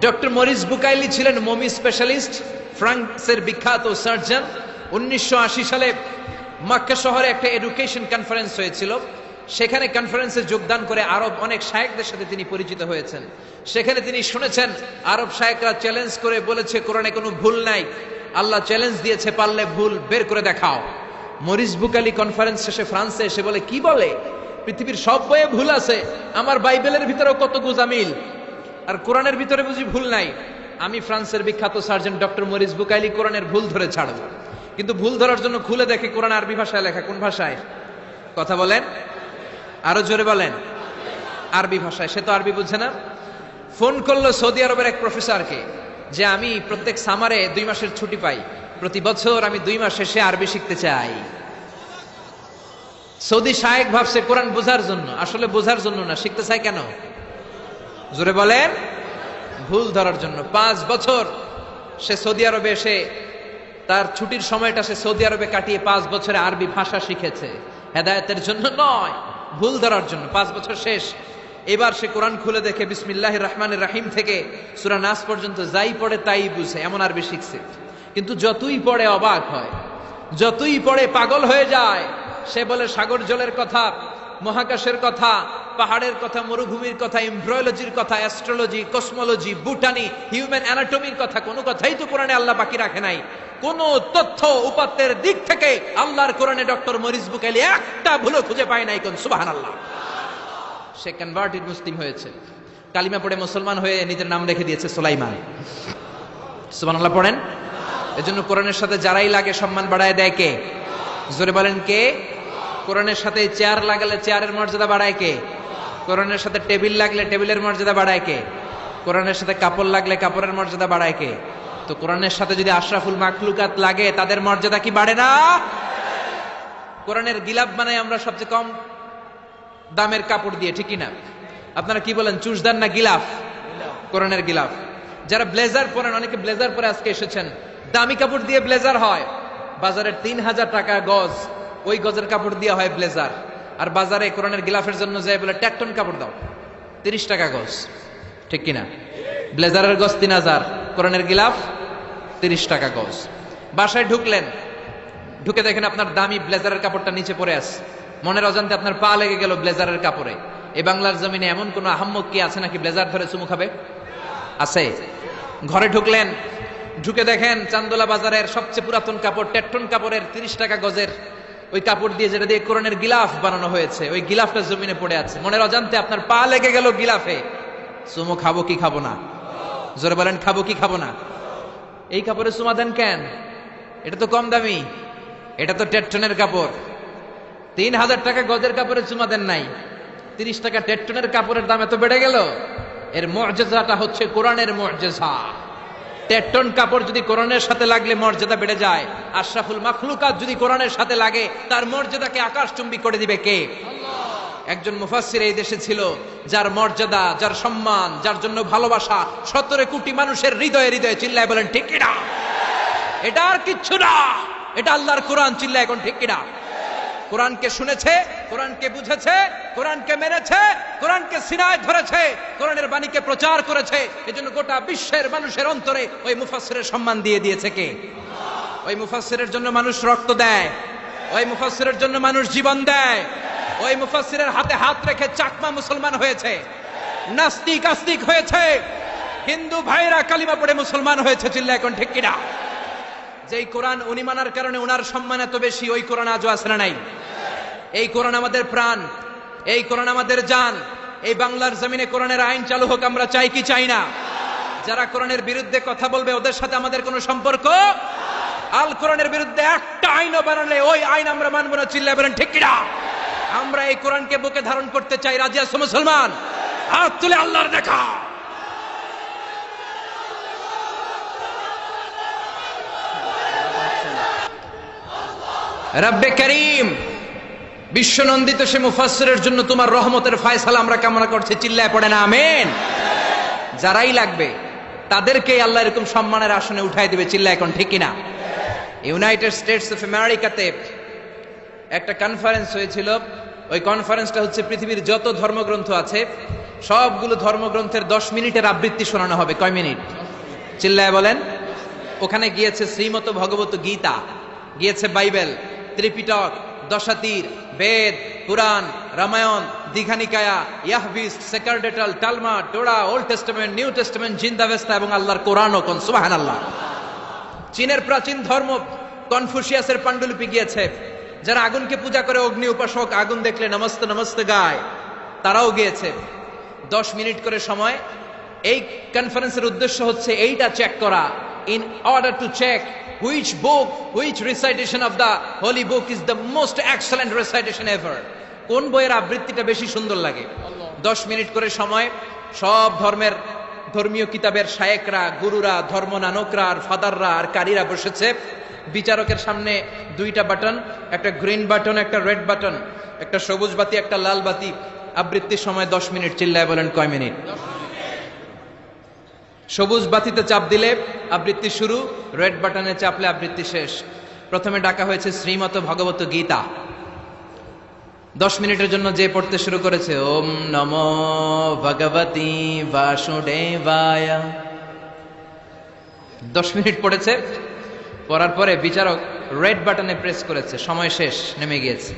Speaker 2: doctor Morris Bucaille ছিলেন মমি স্পেশালিস্ট, ফ্রান্সের বিখ্যাত সার্জন। 1980 সালে মক্কা শহরে একটা এডুকেশন কনফারেন্স হয়েছিল। সেখানে কনফারেন্সে যোগদান করে আরব অনেক শায়েখদের সাথে তিনি পরিচিত হয়েছেন। সেখানে তিনি শুনেছেন আরব শায়েখরা চ্যালেঞ্জ করে বলেছে কোরআনে কোনো ভুল নাই, আল্লাহ চ্যালেঞ্জ দিয়েছে, পারলে ভুল বের করে দেখাও। মরিস বুকাইলি কনফারেন্স শেষে ফ্রান্সে এসে বলে, কি বলে, পৃথিবীর সব বইয়ে ভুল আছে, আমার বাইবেলের ভিতরেও কত গোজামিল, আর কোরআনের ভিতরে বুঝি ভুল নাই। আমি ফ্রান্সের বিখ্যাত সার্জন ডক্টর মরিস বুকাইলি কোরআনের ভুল ধরে ছাড়ব। কিন্তু ভুল ধরার জন্য খুলে দেখে কোরআন আরবি ভাষায় লেখা। কোন ভাষায়? কথা বলেন, আরো জোরে বলেন। আরবি ভাষায়। সে তো আরবি বুঝছে না। ফোন করলো সৌদি আরবের এক প্রফেসরকে, যে আমি প্রত্যেক সামারে 2 মাসের ছুটি পাই, প্রতি বছর আমি 2 মাস শেষে আরবি শিখতে চাই। সৌদি শায়েখ ভাবছে কোরআন বোঝার জন্য, আসলে বোঝার জন্য না, শিখতে চায় কেন? জোরে বলেন। ভুল ধরার জন্য। 5 বছর সে সৌদি আরবে এসে তার ছুটির সময়টা সে সৌদি আরবে কাটিয়ে 5 বছরে আরবি ভাষা শিখেছে, হেদায়েতের জন্য নয়, ভুল ধরার জন্য। 5 বছর শেষ, এবার সে কোরআন খুলে দেখে বিসমিল্লাহির রহমানির রহিম থেকে সূরা নাস পর্যন্ত যাই পড়ে তাই বুঝে, এমন আরবি শিখছে। কিন্তু যতই পড়ে অবাক হয়, যতই পড়ে পাগল হয়ে যায়। সে বলে সাগর জলের কথা, মহাকাশের কথা, পাহাড়ের কথা, মরুভূমির কথা, এমব্রয়োলজির কথা, অ্যাস্ট্রোলজি, কসমোলজি, বুটানি, হিউম্যান অ্যানাটমির কথা, কোনো কথাই তো কোরআনে আল্লাহ বাকি রাখে নাই। কোন তথ্য উপাত্তের দিক থেকে আল্লাহর কোরআনে ডক্টর মরিস বুকাইলি একটা ভুলও খুঁজে পায় নাই। কোন সুবহানাল্লাহ। সে কনভার্টেড মুসলিম হয়েছে, কালিমা পড়ে মুসলমান হয়ে নিজের নাম রেখে দিয়েছে সুলাইমান। সুবহানাল্লাহ পড়েন। এজন্য কোরআনের সাথে যারাই লাগে সম্মান বাড়ায় দেয় কে? জোরে বলেন কে? কোরআনের সাথে চেয়ার লাগালে চেয়ারের মর্যাদা বাড়ায় কে? কোরআনের সাথে টেবিল লাগলে টেবিলের মর্যাদা বাড়ায় কে? কোরআনের সাথে কাপড় লাগলে কাপড়ের মর্যাদা বাড়ায় কে? তো কোরআনের সাথে যদি আশরাফুল মাখলুকাত লাগে তাদের মর্যাদা কি বাড়ে না? কোরআনের গিলাফ বানাই আমরা সবচেয়ে কম দামের কাপড় দিয়ে, ঠিক না? আপনারা কি বলেন, চুষদার না গিলাফ? কোরআনের গিলাফ। যারা ব্লেজার পরেন, অনেকে ব্লেজার পরে আজকে এসেছেন, দামি কাপড় দিয়ে ব্লেজার হয়। বাজারের 3000 টাকা গজ, ওই গজের কাপড় দিয়ে হয় ব্লেজার। আর বাজারে কোরআনের গিলাফের জন্য যায় বলে ট্যাকটন কাপড় দাও, 30 টাকা গজ, ঠিক কিনা? ব্লেজারের গজ 3000, কোরআনের গিলাফ 30 টাকা গজ। বাসায় ঢুকলেন, ঢুকে দেখেন আপনার দামি ব্লেজারের কাপড়টা নিচে পড়ে আছে, মনের অজান্তে আপনার পা লেগে গেল ব্লেজারের কাপড়ে। এই বাংলার জমিনে এমন কোন আহাম্মক কি আছে নাকি ব্লেজার ধরে চুমু খাবে? আছে? ঘরে ঢুকলেন, ঢুকে দেখেন চান্দোলা বাজারের সবচেয়ে পুরাতন কাপড়, টেট্টন কাপড়ের 30 টাকা গজের ওই কাপড় দিয়ে, যেটা দিয়ে কোরআনের গিলাফ বানানো হয়েছে, ওই গিলাফটা জমিনে পড়ে আছে। মনের অজান্তে আপনার পা লেগে গেল গিলাফে। চুমু খাবো কি খাবো না? জোরে বলেন, খাবো কি খাবো না? এই কাপড়ে চুমা দেন কেন? এটা তো কম দামি, এটা তো টেট্টনের কাপড়। 3000 টাকা গজের কাপড়ে চুমা দেন নাই, 30 টাকা টেট্টনের কাপড়ের দাম এত বেড়ে গেল। এর মুআজিজাটা হচ্ছে কোরআনের মুআজিজা। টেট্টন কাপড় যদি কোরআনের সাথে লাগলে মর্যাদা বেড়ে যায়, আশরাফুল মাখলুকাত যদি কোরআনের সাথে লাগে তার মর্যাদাকে আকাশচুম্বী করে দিবে কে? আল্লাহ। একজন মুফাসসির এই দেশে ছিল যার মর্যাদা, যার সম্মান, যার জন্য ভালোবাসা 17 কোটি মানুষের হৃদয়ে হৃদয়ে। চিল্লায় বলেন ঠিক কিনা? এটা আর কিচ্ছু না, এটা আল্লাহর কোরআন। চিল্লায় এখন ঠিক কিনা? কোরআনকে শুনেছে, কোরআনকে বুঝেছে, কোরআনকে মেনেছে, কোরআনকে সিনায় ধরেছে, কোরআনের বাণীকে প্রচার করেছে। এজন্য গোটা বিশ্বের মানুষের অন্তরে ওই মুফাসসিরের সম্মান দিয়ে দিয়েছে কে? ওই মুফাসসিরের জন্য মানুষ রক্ত দেয়, ওই মুফাসসিরের জন্য মানুষ জীবন দেয়, ওই মুফাসসিরের হাতে হাত রেখে চাকমা মুসলমান হয়েছে, নাস্তিক আস্তিক হয়েছে, হিন্দু ভাইরা কালিমা পড়ে মুসলমান হয়েছে। চিল্লা এখন ঠিক কিনা? যেই কোরআন উনি মানার কারণে ওনার সম্মান এত বেশি, ওই কোরআন আজও আছে না নাই? এই কোরআন আমাদের প্রাণ, এই কোরআন আমাদের জান। এই বাংলার জমিনে কোরআনের আইন চালু হোক, আমরা চাই কি চাই না? যারা কোরআনের বিরুদ্ধে কথা বলবে ওদের সাথে আমাদের কোনো সম্পর্ক। আল কোরআনের বিরুদ্ধে একটা আইনও বানালে ওই আইন আমরা মানব না। চিল্লায় বলেন ঠিক কিনা? আমরা এই কোরআনকে বুকে ধারণ করতে চাই। রাজি আছো মুসলমান? হাত তুলে আল্লাহর দেখা। রব্বে করিম, বিশ্বনন্দিত সে মুফাসসিরের জন্য তোমার রহমতের ফয়সালা আমরা কামনা করছি। চিল্লায় পড়ে না আমিন? যারাই লাগবে তাদেরকে আল্লাহ এরকম সম্মানের আসনে উঠাই দিবে। চিল্লায় এখন ঠিক কিনা? ইউনাইটেড স্টেটস অফ আমেরিকাতে একটা কনফারেন্স হয়েছিল। ওই কনফারেন্সটা হচ্ছে পৃথিবীর যত ধর্মগ্রন্থ আছে সবগুলো ধর্মগ্রন্থের 10 মিনিটের আবৃত্তি শোনানো হবে। কয় মিনিট? চিল্লায় বলেন। ওখানে গিয়েছে শ্রীমত ভগবত গীতা, গিয়েছে বাইবেল, ত্রিপিটক, দশাতীর, বেদ, পুরাণ, রামায়ণ, দীঘানিকায়া, ইয়াহবিস, সেকারডেটাল, Talmud, Torah, Old Testament, New Testament, Zend Avesta এবং আল্লাহর কোরআনও। কোন সুবহানাল্লাহ। চীনের প্রাচীন ধর্ম কনফুসিয়াসের পাণ্ডুলিপি গিয়েছে। যারা আগুনকে পূজা করে, অগ্নি উপাসক, আগুন দেখলে নমস্তে নমস্তে গায়, তারাও গিয়েছে। 10 মিনিট করে সময়। এই কনফারেন্সের উদ্দেশ্য হচ্ছে এইটা চেক করা, in order to check which book, which recitation of the holy book is the most excellent recitation ever. কোন বইয়ের আবৃত্তিটা বেশি সুন্দর লাগে। 10 মিনিট করে সময়। সব ধর্মের ধর্মীয় কিতাবের শায়েকরা, গুরুরা, ধর্মনানকরা আর ফাদাররা আর কারীরা বসেছে। বিচারকের সামনে 2টা বাটন, একটা গ্রিন বাটন, একটা রেড বাটন, একটা সবুজ বাতি, একটা লাল বাতি। আবৃত্তির সময় 10 মিনিট। চিল্লায় বলেন কয় মিনিট? সবুজ বাতিতে চাপ দিলে আবৃত্তি শুরু, রেড বাটনে চাপলে আবৃত্তি শেষ। প্রথমে ডাকা হয়েছে শ্রীমত ভগবত গীতা। 10 মিনিটের জন্য যে পড়তে শুরু করেছে ওম নমো ভগবতী বাসুদেবায়, 10 মিনিট পড়েছে। পড়ার পরে বিচারক রেড বাটনে প্রেস করেছে, সময় শেষ, নেমে গিয়েছে।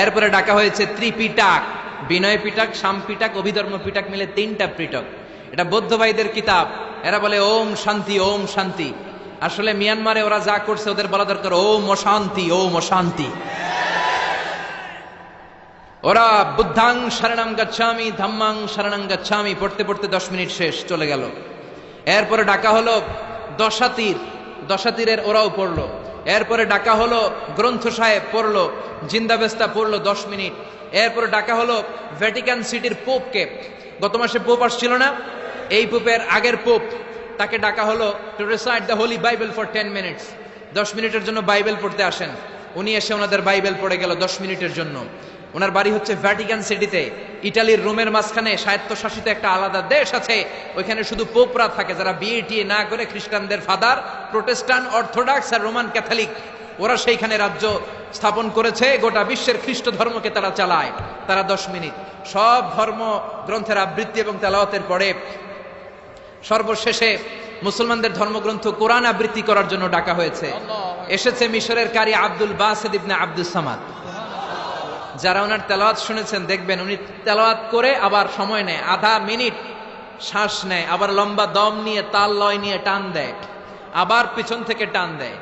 Speaker 2: এরপরে ডাকা হয়েছে ত্রিপিটক, বিনয় পিটক, শাম পিটক, অভিধর্ম পিটক মিলে 3টা পিটক। এটা বৌদ্ধ ভাইদের কিতাব। এরা বলে ওম শান্তি, ওম শান্তি। আসলে মিয়ানমারে ওরা যা করছে ওদের বলা দরকার ওম অশান্তি, ওম অশান্তি। ওরা বুদ্ধাং শরণং গচ্ছামি, ধাম্মাং শরণং গচ্ছামি পড়তে পড়তে 10 মিনিট শেষ, চলে গেল। এরপরে ডাকা হলো দশাতীর, দশাতীরের ওরাও পড়লো। এরপরে ডাকা হলো গ্রন্থ সাহেব, পড়লো। জিন্দাবেস্তা পড়লো 10 মিনিট। এরপরে ডাকা হলো ভ্যাটিকান সিটির পোপকে। গত মাসে পোপ আসছিল না, এই পোপের আগের পোপ, তাকে ডাকা হলো to recite the Holi Bible for 10 minutes. 10 মিনিটের জন্য বাইবেল পড়তে আসেন। উনি এসে ওনাদের বাইবেল পড়ে গেল 10 মিনিটের জন্য। ওনার বাড়ি হচ্ছে ভ্যাটিকান সিটিতে, ইটালির রোমের মাঝখানে স্বায়ত্তশাসিত একটা আলাদা দেশ আছে। ওইখানে শুধু পোপরা থাকে, যারা বিয়ে টিয়ে না করে, খ্রিস্টানদের ফাদার, প্রোটেস্টান্ট, অর্থোডক্স আর রোমান ক্যাথলিক, ওরা সেইখানে রাজ্য স্থাপন করেছে। গোটা বিশ্বের খ্রিস্ট ধর্মকে তারা চালায়। তারা 10 মিনিট সব ধর্ম গ্রন্থের আবৃত্তি এবং তেলাওয়াতের পরে সর্বশেষে মুসলমানদের ধর্মগ্রন্থ কোরআন আবৃত্তি করার জন্য ডাকা হয়েছে। এসেছে মিশরের কারি Abdul Basit ibn Abdus Samad. যারা ওনার তেলাওয়াত শুনেছেন দেখবেন উনি তেলাওয়াত করে আবার সময় নেয়, আধা মিনিট শ্বাস নেয়, আবার লম্বা দম নিয়ে তাল লয় নিয়ে টান দেয়, আবার পিছন থেকে টান দেয়।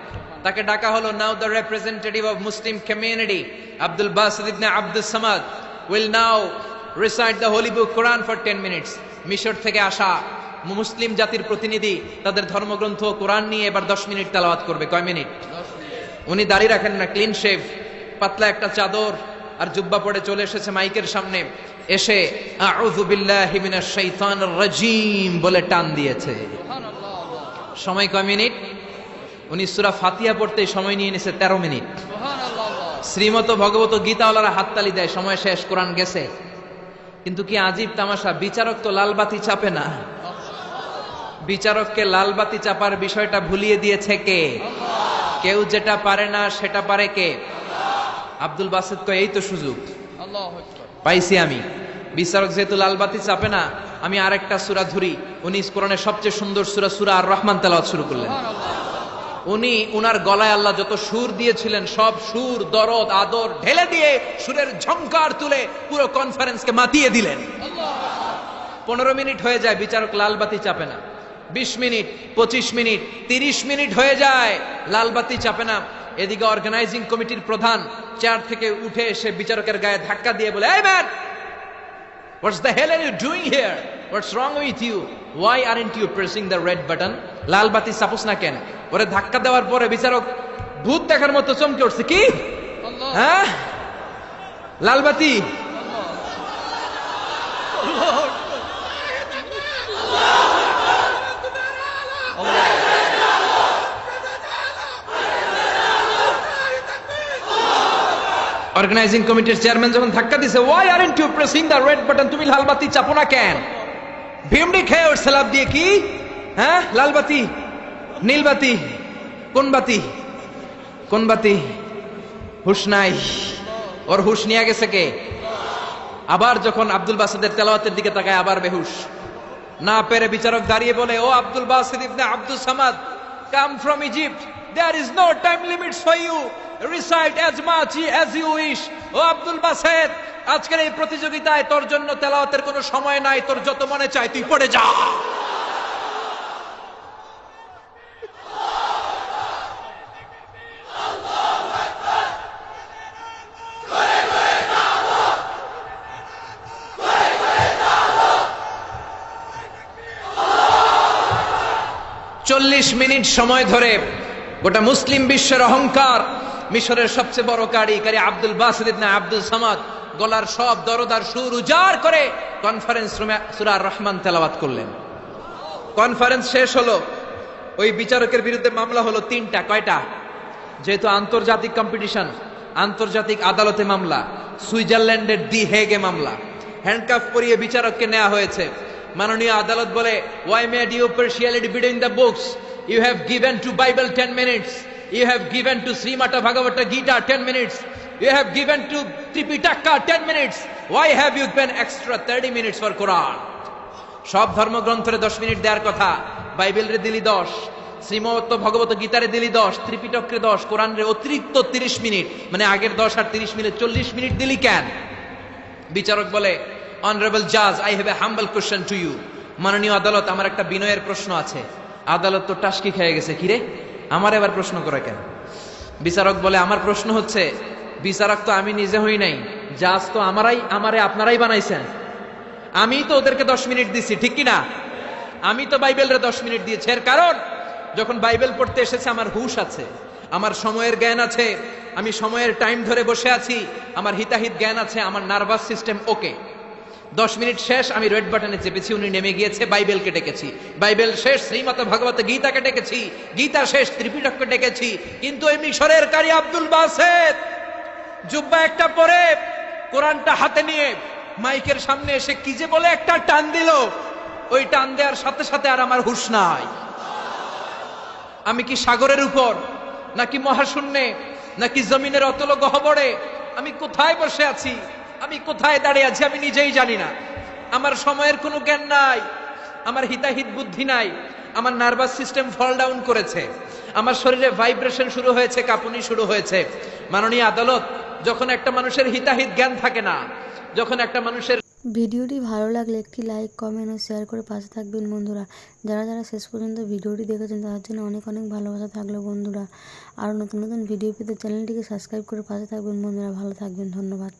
Speaker 2: তাকে ডাকা হলো now the representative of Muslim community Abdul Basit ibn Abdus Samad will now recite the holy book Quran for 10 minutes. মিশর থেকে আসা মুসলিম জাতির প্রতিনিধি তাদের ধর্মগ্রন্থ কোরআন নিয়ে এবার 10 মিনিট তেলাওয়াত করবে। কয় মিনিট? উনি দাঁড়িয়ে রাখেন না, ক্লিন শেভ, পাতলা একটা চাদর আর জুব্বা পরে চলে এসেছে মাইকের সামনে। এসে আউযু বিল্লাহি মিনাশ শাইতানির রাজীম বলে টান দিয়েছে। সময় কয় মিনিট? উনি সূরা ফাতিহা পড়তে সময় নিয়ে নিয়েছে 13 মিনিট। শ্রীমত ভগবত গীতাওয়ালারা হাততালি দেয়, সময় শেষ, কোরআন গেছে। কিন্তু কি আজীব তামাশা, বিচারক তো লালবাতি চাপে না। বিচারককে লালবাতি চাপার বিষয়টা ভুলিয়ে দিয়েছে কে? কেউ যেটা পারে না সেটা পারে কে? আব্দুল বাসিত কয় এই তো সুযোগ পাইছি আমি। বিচারক যেহেতু লালবাতি চাপে না, আমি আরেকটা সূরা ধরি। উনি কোরআনের সবচেয়ে সুন্দর সূরা, সূরা আর রহমান তেলাওয়াত শুরু করলেন। উনি উনার গলায় আল্লাহ যত সুর দিয়েছিলেন সব সুর, দরদ, আদর ঢেলে দিয়ে সুরের ঝংকার তুলে পুরো কনফারেন্সকে মাতিয়ে দিলেন। 15 মিনিট হয়ে যায়, বিচারক লালবাতি চাপে না। 20 মিনিট, 25 মিনিট, 30 মিনিট হয়ে যায়, লালবাতি চাপে না। এদিকে অর্গানাইজিং কমিটির প্রধান চেয়ার থেকে উঠে এসে বিচারকের গায়ে ধাক্কা দিয়ে বলে, এই man, what's the hell are you doing here? What's wrong with you? Why aren't you pressing the red button? লালবাতি চাপোস না কেন? ওরে ধাক্কা দেওয়ার পরে বিচারক ভূত দেখার মতো চমকে উঠছে। কি? হ্যাঁ, লালবাতি। অর্গানাইজিং কমিটির চেয়ারম্যান যখন ধাক্কা দিছে, why aren't you pressing the red button? তুমি লালবাতি চাপো না কেন? ভিমডি খেয়ে ওর সালাপ দিয়ে কি? হ্যাঁ, লালবাতি, নীলবাতি, কোন বাতি? কোন বাতি? হুশ নাই, ওর হুশ নিয়ে গেছে কে? আবার যখন আব্দুল বাসিদের তেলাওয়াতের দিকে তাকায় আবার বেহুশ। না পেরে বিচারক দাঁড়িয়ে বলে, ও Abdul Basit ibn Abdus Samad, come from Egypt, there is no time limits for you, recite as much as you wish. ও আব্দুল বাসিদ, আজকের এই প্রতিযোগিতায় তোর জন্য তেলাওয়াতের কোনো সময় নাই, তোর যত মনে চায় তুই পড়ে যা। চল্লিশ মিনিট সময় ধরে গোটা মুসলিম বিশ্বের অহংকার, মিশরের সবচেয়ে বড় কারি আব্দুল বাসিত ইবনে আব্দুল সামাদ গলার সব দরদার সুর উজাড় করে কনফারেন্স রুমে সূরা আর রহমান তেলাওয়াত করলেন। কনফারেন্স শেষ হলো, ওই বিচারকের বিরুদ্ধে মামলা হলো 3টা। কয়টা? যেহেতু আন্তর্জাতিক কম্পিটিশন, আন্তর্জাতিক আদালতে মামলা, সুইজারল্যান্ডের দি হেগে মামলা। হ্যান্ডকাফ পরিয়ে বিচারককে নেওয়া হয়েছে। মাননীয় আদালত বলে, why made you partiality between the books? You have given to Bible 10 minutes. You have given to Srimata Bhagavata Gita 10 minutes. You have given to Tripitaka 10 minutes. Why have you spent extra 30 minutes for Quran? সব ধর্মগ্রন্থরে 10 মিনিট দেওয়ার কথা, বাইবেলরে দিলি 10, শ্রীমত ভগবত গীতারে দিলি 10, ত্রিপিটকরে 10, কোরআনরে অতিরিক্ত 30 মিনিট, মানে আগের 10 আর 30 মিনিট 40 মিনিট দিলি কেন? বিচারক বলে, অনারেবল জাজ, I have a humble question to you. মাননীয় আদালত, আমার একটা বিনয়ের প্রশ্ন আছে। আদালত তো টাসকি খেয়ে গেছে, কিরে আমার এবার প্রশ্ন করে কেন? বিচারক বলে, আমার প্রশ্ন হচ্ছে, বিচারক তো আমি নিজে হই নাই, জাজ তো আমারে আপনারাই বানাইছেন। আমি তো ওদেরকে 10 মিনিট দিছি, ঠিক কিনা? আমি তো বাইবেলরে 10 মিনিট দিয়েছি। এর কারণ, যখন বাইবেল পড়তে এসেছে আমার হুশ আছে, আমার সময়ের জ্ঞান আছে, আমি সময়ের টাইম ধরে বসে আছি, আমার হিতাহিত জ্ঞান আছে, আমার নার্ভাস সিস্টেম ওকে। 10 মিনিট শেষ, আমি রেড বাটনে চেপেছি, উনি নেমে গিয়েছে, বাইবেলকে ডেকেছি, বাইবেল শেষ, শ্রীমত ভগবত গীতাকে ডেকেছি, গীতা শেষ, ত্রিপিটককে ডেকেছি। কিন্তু এই মিশরের কারি আব্দুল বাসেত জুব্বা একটা পরে কোরআনটা হাতে নিয়ে মাইকের সামনে এসে কি যে বলে একটা টান দিল, ওই টান দেওয়ার সাথে সাথে আর আমার হুঁশ নাই। আমি কি সাগরের উপর, নাকি মহাশূন্যে, নাকি জমিনের অতল গহ্বরে? আমি কোথায় বসে আছি, আমি কোথায় দাঁড়িয়ে আছি, আমি নিজেই জানি না। আমার সময়ের কোনো জ্ঞান নাই, আমার হিতাহিত বুদ্ধি নাই, আমার নার্ভাস সিস্টেম ফল ডাউন করেছে, আমার শরীরে ভাইব্রেশন শুরু হয়েছে, কাঁপুনি শুরু হয়েছে। মাননীয় আদালত, যখন একটা মানুষের হিতাহিত জ্ঞান থাকে না, যখন একটা মানুষের
Speaker 1: ভিডিওটি ভালো লাগলে একটি লাইক, কমেন্ট ও শেয়ার করে পাশে থাকবেন বন্ধুরা। যারা যারা শেষ পর্যন্ত ভিডিওটি দেখেছেন তাদের জন্য অনেক অনেক ভালোবাসা থাকলো বন্ধুরা। আর নতুন নতুন ভিডিও পেতে চ্যানেলটিকে সাবস্ক্রাইব করে পাশে থাকবেন বন্ধুরা। ভালো থাকবেন, ধন্যবাদ।